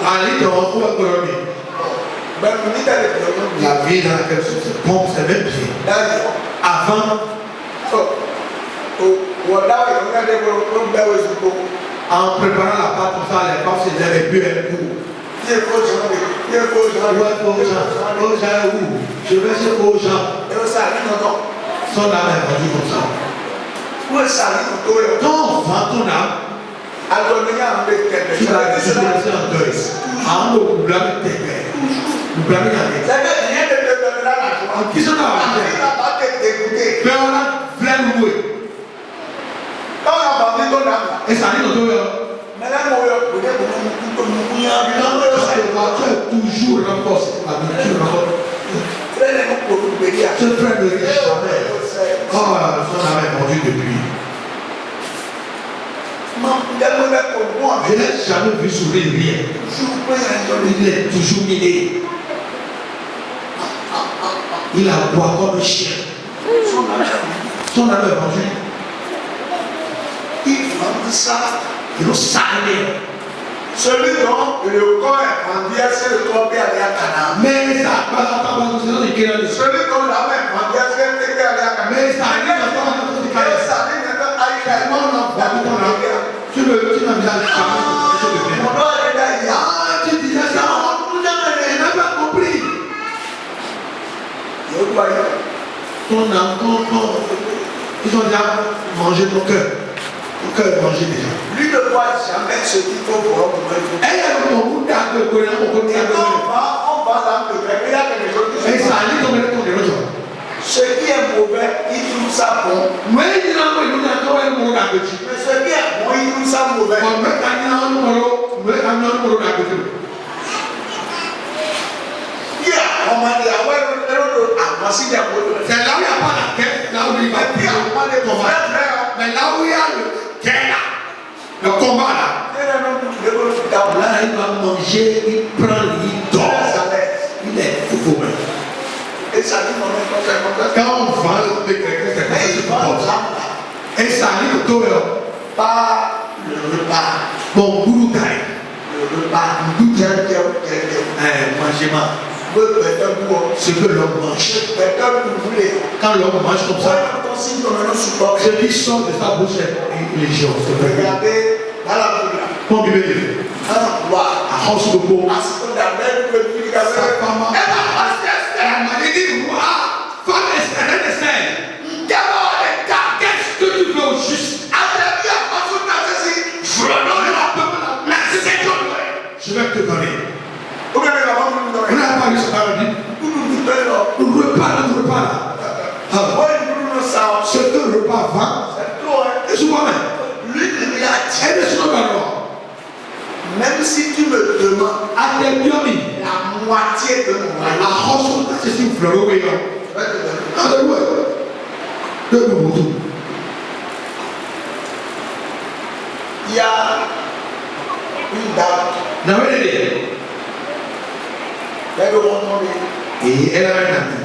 S4: À l'île de quoi Colombie? La vie dans laquelle se pompe, c'est même pied. Avant, en préparant la pâte pour faire les femmes, c'était les buts et les coups. Je vais chez aux gens. Son âme est vendue comme ça. Quand on vend ton âme, tu vas laisser en deuil. En haut, vous blâmez tes pères. Vous blâmez la vie. Qui sont dans la vie? Mais on a plein de louer. Et ça dit dans ton cœur. Tu es toujours renforcé. Ce frère ne riche jamais. Oh, son âme est vendue depuis. Je n'ai jamais vu sourire rien. Il est toujours miné. Il aboie comme un chien. Son âme est vendue.
S3: Ils vendent ça.
S2: Ils ont salé.
S3: Celui dont le corps est vendu, c'est le corps qui allait à Canaan.
S2: Mais ça pas celui
S3: dont l'âme est vendue, c'est le corps qui allait à Canaan.
S2: Mais ça tu n'envisages jamais quelque chose de bien. Tu disais ça, on n'a pas compris. Ton âme, ils ont déjà mangé ton cœur. Ton cœur est mangé déjà.
S3: Lui ne voit jamais ce qu'il faut voir pour lui.
S2: Et il y a beaucoup d'âmes de colère, on va
S3: l'âme de Dieu, il y a quelque chose qui
S2: et ça allait tomber ton déroge.
S3: Ce qui est mauvais, il trouve ça bon.
S2: Mais il y a un peu de temps, il y a un peu de temps.
S3: Mais ce qui est bon, il trouve ça mauvais.
S2: C'est là où il n'y a pas la quête, là où il va mais là où il y a le guerre, le combat là, là il va manger, il prend, il dort. Il est fou même.
S3: Et ça dit
S2: quand on vend le quelqu'un, c'est comme ça que tu portes. Et ça dit que toi,
S3: pas le repas.
S2: Bon, gourou taille.
S4: Ce que l'homme mange. Quand l'homme mange comme ça, ce qui sort de sa bouche est légion.
S3: Regardez dans la Bible.
S4: Comme Bible dit.
S3: Un roi.
S4: À cause de quoi?
S2: Qu'est-ce que tu veux au juste? Je vais te donner. On n'a pas lu ça dans la Bible. Repas là. Ce que le repas va, et souvent même.
S3: Lui, il a dit,
S2: Et de ce alors,
S3: même si tu me demandes
S2: à tes biomis,
S3: la moitié de mon royaume,
S2: à Rosso, c'est une fleur au rayon.
S3: je vais te donner.
S2: Alléluia. De Mobutu.
S3: Il y a une dame,
S2: N'avez
S3: elle est renommée.
S2: et elle a un ami.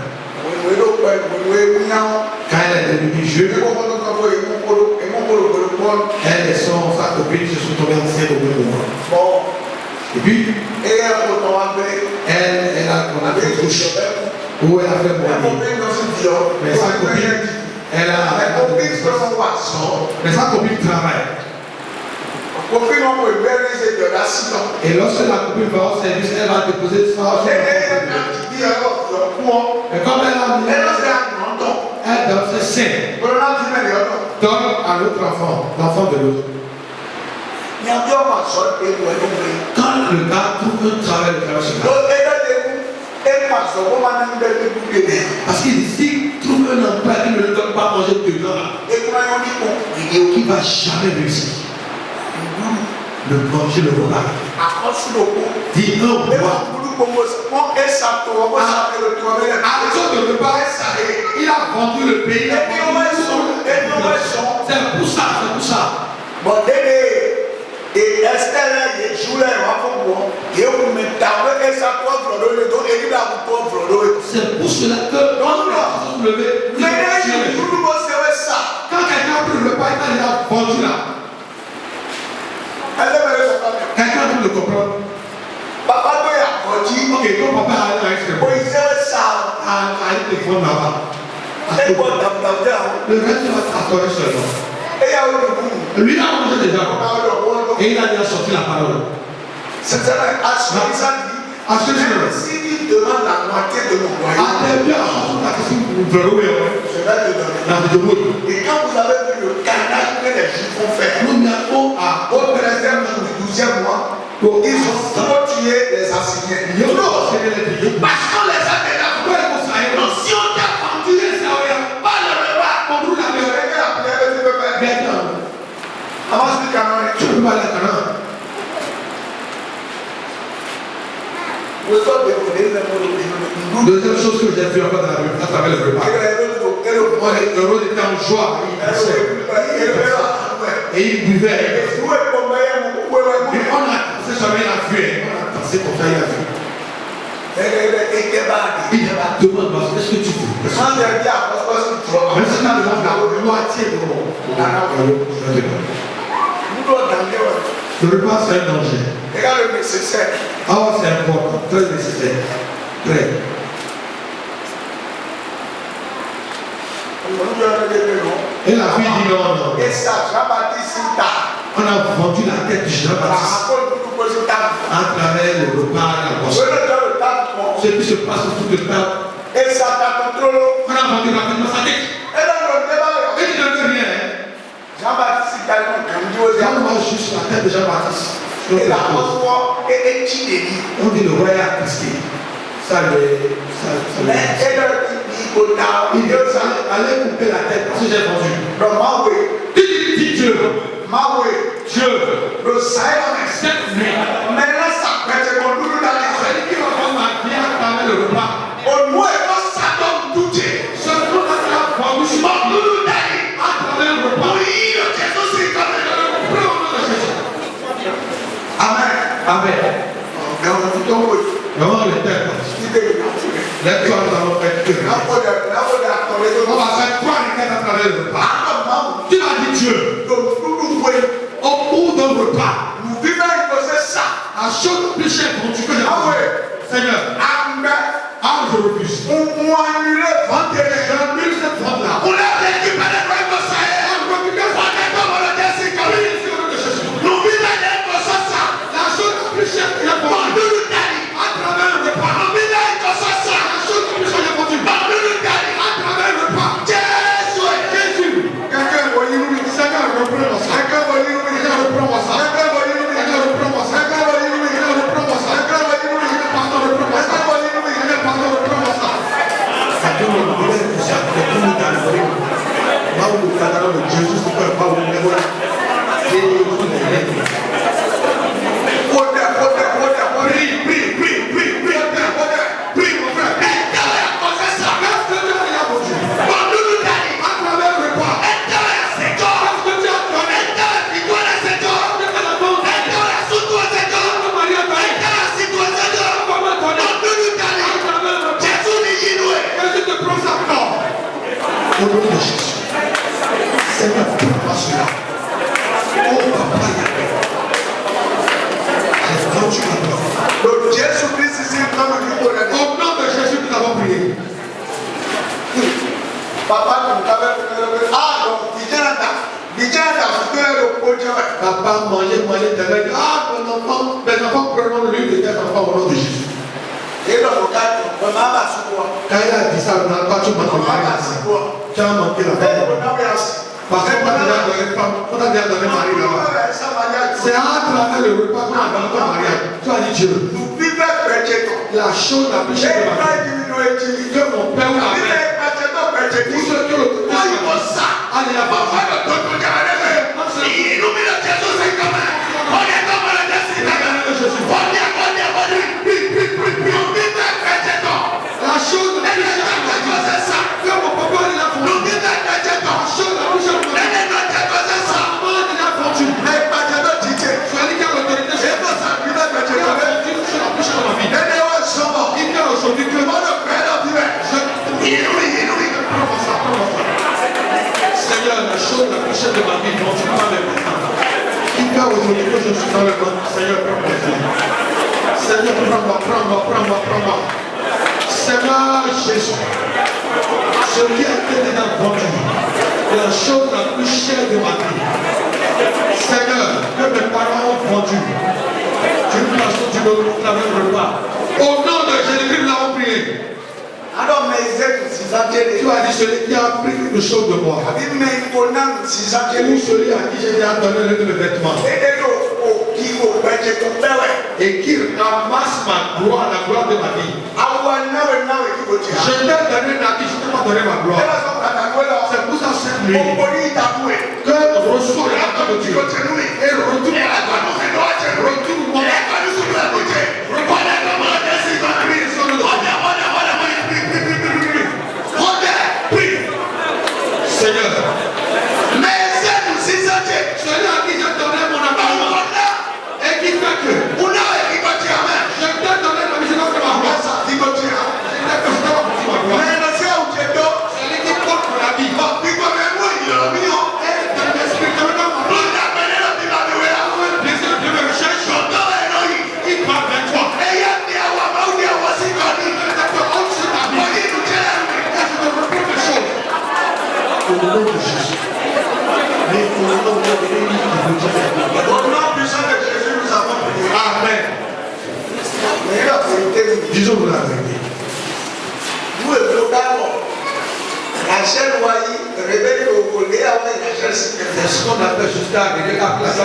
S2: Quand elle est devenue jeune, elle et sa copine se sont tombés enceintes au même moment.
S3: Bon,
S2: Et puis,
S3: et elle a
S2: fait une couche où elle a fait mourir. Mais sa copine, mais sa copine travaille. Et lorsque la copine va au service, elle va déposer ça sur et comme elle a mis, elle donne ses seins, donne à l'autre enfant, l'enfant de l'autre. Quand le gars trouve un travail, le travail se passe. Parce qu'il dit, s'il trouve un emploi qui ne le donne pas à manger dedans, il ne va jamais réussir. Le manger le repas. Dit un roi. À cause de repas, il a vendu le pays. C'est pour ça. C'est pour cela que on se lever. Quand quelqu'un a pris le repas, il a vendu là. Quelqu'un peut le comprendre. Ok, ton papa a un extrême. A été fond là-bas. Le reste va t'attendre seulement. Lui, il a mangé déjà. Et il a déjà sorti la parole.
S3: Même s'il demande la moitié de mon royaume, je vais te donner. Et quand vous avez vu le carnage que les Juifs ont fait, au 13e du 12e mois, ils ont trop tué les Assyriens. Parce qu'on les a déjà fait. Donc si on t'a vendu, pas le repas, on vous l'a fait. Avance du Canaan.
S2: Tu peux pas aller à Canaan. Deuxième chose que j'ai vu encore dans la Bible, à travers le repas. Le rôle était en joie, il dansait. Et il buvait. Mais on a dansé jamais la vue. On a dansé comme ça, il a vu. Il demande, qu'est-ce que tu veux? Même si tu demandes la moitié de mon le repas, c'est un danger.
S3: Regarde le nécessaire.
S2: Ah, c'est important, très nécessaire. Très. Et la fille dit non.
S3: Et ça, Jean-Baptiste,
S2: on a vendu la tête de Jean-Baptiste à travers le repas, la boisson. Ce qui se passe autour de table.
S3: Et ça t'a contrôlé.
S2: On a vendu rapidement sa tête. Et il ne veut rien.
S3: Jean-Baptiste,
S2: quand on mange juste la tête de Jean-Baptiste.
S3: Et la rose est qui
S2: on dit le roi est attristé. Ça le. Il allait couper la tête parce que j'ai vendu. Dis Dieu. Dieu.
S3: Le Sahel
S2: cette nuit.
S3: Maintenant, ça peut être mon doudou dans les
S2: yeux. Il va prendre ma vie à travers le repas.
S3: Au moins, quand ça donne douter.
S2: Ce qu'on a vendu,
S3: mon doudou d'aller
S2: à travers le repas.
S3: Oui, le Jésus, c'est comme le Amen.
S2: Amen. Comment le terme? Les toi, nous allons faire que. On va faire trois requêtes à travers le repas. Tu m'as dit Dieu. Au bout d'un repas.
S3: Nous vivons une chose ça.
S2: La chose plus chère pour tu que j'ai.
S3: C'est
S2: Seigneur, je refuse.
S3: On annule vente.
S2: J'annule cette vente-là.
S3: On l'a récupéré pour un conseiller. Nous vivons un conseil.
S2: La chose la plus chère qu'il a pour
S3: Bon,
S2: nous,
S3: nous nous taillons.
S2: à travers le repas.
S3: Nous vivons un conseil.
S2: La chose la plus chère qu'il a pour nous,
S3: Bon, nous nous taillons.
S2: à travers le repas.
S3: Jésus.
S2: Jésus,
S3: Quelqu'un voyez nous.
S2: Seigneur, reprends-moi ça.
S3: Quelqu'un voyez nous.
S2: Seigneur, reprends-moi ça.
S3: Quelqu'un voyez nous.
S2: Seigneur, reprends-moi ça.
S3: Quelqu'un voyez nous.
S2: Seigneur, reprends-moi ça.
S3: Quelqu'un voyez nous.
S2: Seigneur, pardon, reprends-moi ça.
S3: Quelqu'un voyez nous.
S2: Seigneur, pardon, reprends-moi ça. Ça dit, on devait être ça, mais tout le monde a le vrai. Là où le cadavre de Jésus, c'est pas où on est là. Et on est là. Prie, mon frère. Au nom de Jésus. Seigneur, prends-moi cela. Oh, papa, j'ai vendu ma gloire.
S3: Jésus-Christ, c'est un homme qui connaît.
S2: Au nom de Jésus, nous avons prié.
S3: Papa, tu m'avais ah donc,
S2: Papa, mangez, t'avais dit, ah, mes enfants prenons le livre de tes enfants au nom de Jésus.
S3: et dans le cadre, on m'a pas su quoi.
S2: Quand il a dit ça, on n'a pas tout manqué. Tu as manqué la femme. Parce qu'on t'a déjà donné Marie là-bas. C'est à travers le repas qu'on a donné ton mariage. Tu as dit Dieu. La chose la plus chère de ma vie. Que mon père ou ma mère. Tout ce que le allez là-bas. La chose la plus chère de ma vie. Que mon papa allait là pour moi. La chose la plus chère de ma vie. Maman allait là pour Dieu. Je lui dis qu'à l'autorité, c'est pas ça. Il a vendu la chose la plus chère de ma vie. Il dit aujourd'hui que Seigneur, la chose la plus chère de ma vie, dont tu parles maintenant. Il dit aujourd'hui que je suis dans le monde. Seigneur, prends-moi. Seigneur, prends-moi. Seigneur Jésus, ce qui a été déjà vendu, la chose la plus chère de ma vie. Seigneur, que mes parents ont vendu, d'une façon ou d'une autre, la même repas. Au nom de Jésus-Christ, nous l'avons prié. Tu as dit celui qui a pris quelque chose de moi. Ou celui à qui j'ai déjà donné l'un de mes vêtements. Et qui ramasse ma gloire, la gloire de ma vie. Je t'ai donné la vie, je ne t'ai pas donné ma gloire. C'est pour ça cette nuit que reçois la gloire de Dieu. Et retourne à la gloire. Retourne-moi. Seigneur, celui à qui j'ai donné mon amour et qui fait que je t'ai donné la vie, je t'ai ma gloire. Je t'ai que je t'ai ma gloire. Celui qui porte la vie et de l'esprit de ma gloire. Plaisir de me recherche. Il va vers toi. Et je te reprends mes choses. Au nom de Jésus. Mais au nom de Jésus, nous avons prié. Amen. Disons-nous la vérité. C'est ce qu'on appelle jusqu'à arriver à placer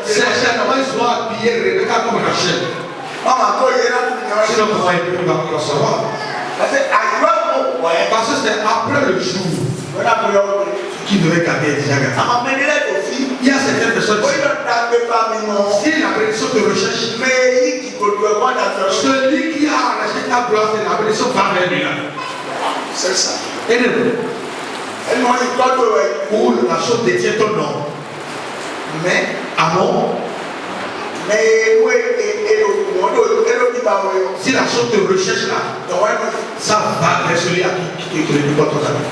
S2: c'est certainement ils ont habillé Rebecca comme Rachel. Sinon, comment il peut pas recevoir? Parce que c'est après le jour qui devait garder déjà gardé. Il y a certaines personnes qui, si la bénédiction te recherche, celui qui a arraché ta gloire, c'est la bénédiction va vers lui là.
S3: C'est ça.
S2: Où la chose détient ton nom.
S3: Mais,
S2: Amen. Si la chose te recherche là, ça va vers celui à qui te dit pas ton ami.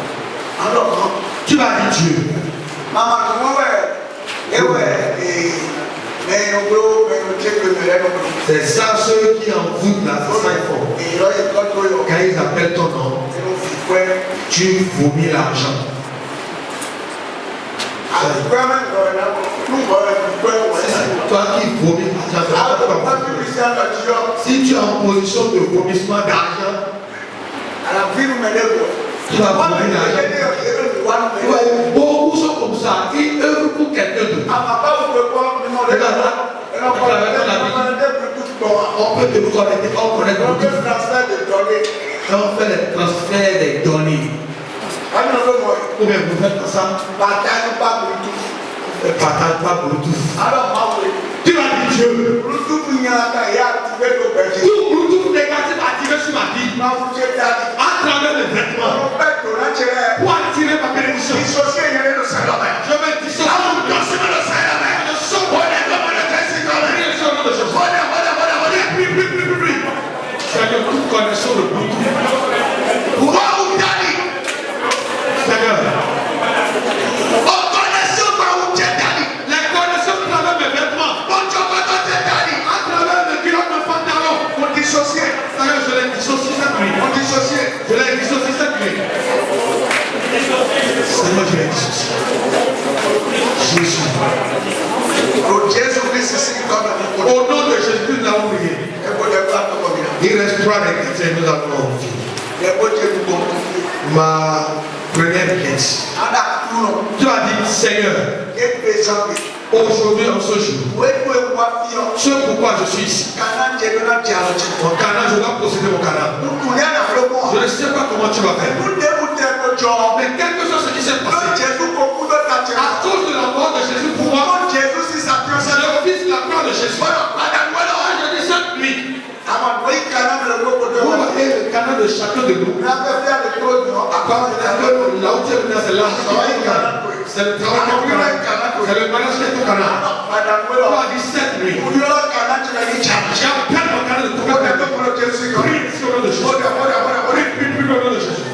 S3: alors,
S2: Tu vas dire Dieu.
S3: maman, mais
S4: C'est ça, ceux qui en voûtent là, c'est ça il faut. Quand ils appellent ton nom, tu vomis l'argent. Toi qui vomis l'argent, si tu es en position de vomissement d'argent, tu vas vomir l'argent. Beaucoup sont comme ça, ils œuvrent pour quelqu'un d'autre. On peut te connecter, on connecte beaucoup. On fait les transferts des données. Ou bien vous faites ça. Partage pas Bluetooth. Tu vas dire Dieu. Tout Bluetooth négatif activé sur ma vie. À travers les vêtements. Pour attirer ma bénédiction. Je vais dissocier. Seigneur, toute connaissance de Bluetooth. Seigneur. Les connaissances à travers mes vêtements. À travers mes culottes de pantalon. Seigneur, je l'ai dissocié cette nuit. Je l'ai dissocié cette nuit. Seigneur, je l'ai dissocié. Jésus. Au nom de Jésus, nous avons prié. Il restera des chrétiens, nous avons envie. Ma première question. Tu as dit, Seigneur, aujourd'hui, en ce jour, ce pourquoi je suis ici. Mon canal, je dois posséder mon canal. Je ne sais pas comment tu vas faire. Mais quelque chose ce qui s'est passé. À cause de la mort de Jésus pour moi, je refuse la gloire de Jésus. Je dis cette nuit. Vous voyez le canal de chacun de nous. Là où tu es venu, c'est là. C'est le travail du canal. C'est le mariage qui est au canal. Tu as dit cette nuit. J'appelle mon canal de tout canal. Prie sur le nom de Jésus. Prie au nom de Jésus.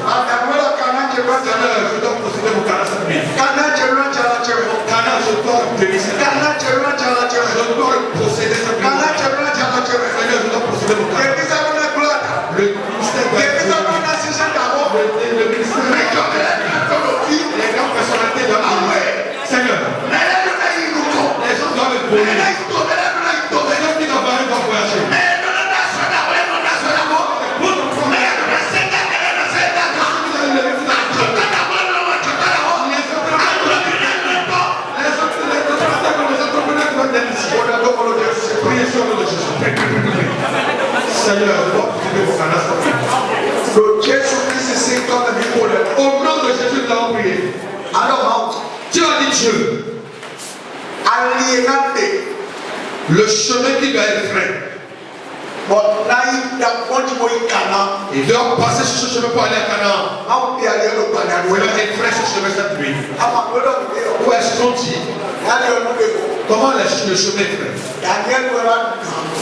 S4: Seigneur, je dois posséder mon canal cette nuit. Canal, je dois obtenir cette nuit. Je dois posséder cette nuit. Seigneur, je dois posséder mon canal. Le ministère de le ministère les grandes personnalités doivent Seigneur, les gens doivent être brûlés. Ceux qui n'ont pas eu doivent voyager. Priez sur le nom de Jésus. Seigneur, je dois posséder mon canal. Au nom de Jésus, nous avons prié. Tu as dit Dieu. Le chemin qui doit être fait. Il doit passer sur ce chemin pour aller à Canaan. Il doit être fait sur ce chemin cette nuit. Où est-ce qu'on dit? Comment le chemin est fait?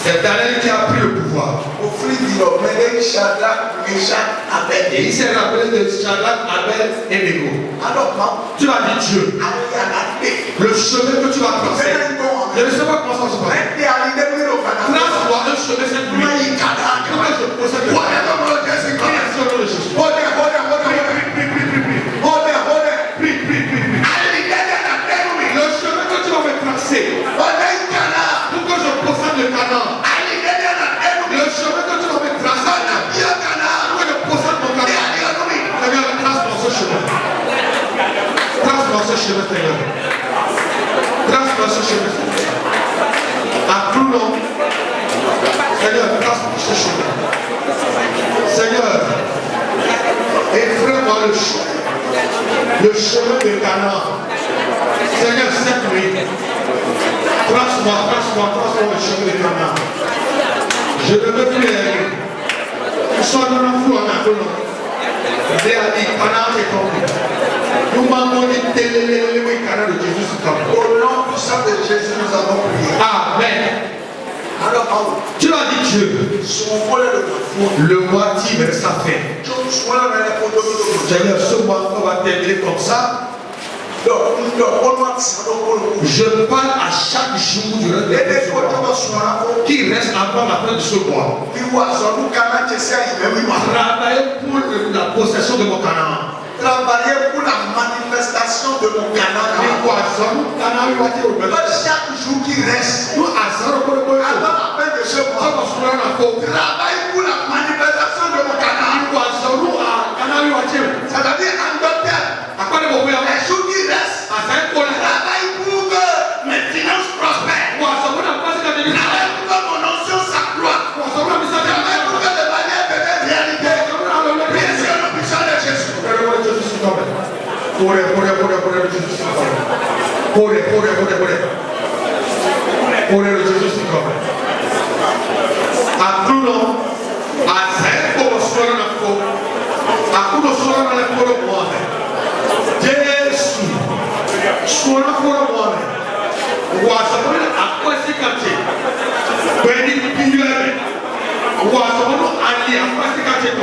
S4: C'est Daniel qui a pris le pouvoir. Et il s'est rappelé de Shadrach, Abed et Nego. Tu as dit Dieu. Le chemin que tu vas tracer. Je ne sais pas comment ça se passe. Trace-moi un chemin cette nuit. Comment je procède? Le chemin que tu vas me tracer. Pour que je possède le Canaan. Le chemin que tu vas me tracer. Pour que je possède mon Canaan. Seigneur, trace-moi ce chemin. Trace-moi ce chemin, Seigneur. Trace-moi ce chemin, Seigneur. À tout nom. Seigneur, trace-moi ce chemin. Seigneur, effraie-moi le chemin de Canaan. Seigneur, cette nuit, trace-moi le chemin de Canaan. Je ne veux plus aller. Nous sommes dans la foi à tout nom. Il a dit, Canaan est tombé. Nous m'avons dit, le Canaan de Jésus est tombé. Au nom puissant de Jésus, nous avons prié. Amen. Tu as dit Dieu, le mois vers sa fin. Seigneur, ce mois on va terminer comme ça.
S2: Je parle à chaque jour du reste de ce mois. Qui reste avant la fin de ce mois. Travaillez pour la possession de mon Canaan.
S3: Travailler pour la manifestation de mon Canaan. Chaque jour qui reste, avant la fin de ce mois, travaille pour la manifestation de mon Canaan. C'est-à-dire en d'autres termes, les jours qui restent, travaille pour que mes finances prospèrent. Travaille pour que mon onction s'accroît. Travaille pour que les manières deviennent réalité. Priez sur le puissant de Jésus.
S2: Akuno solo na lekolo mwane.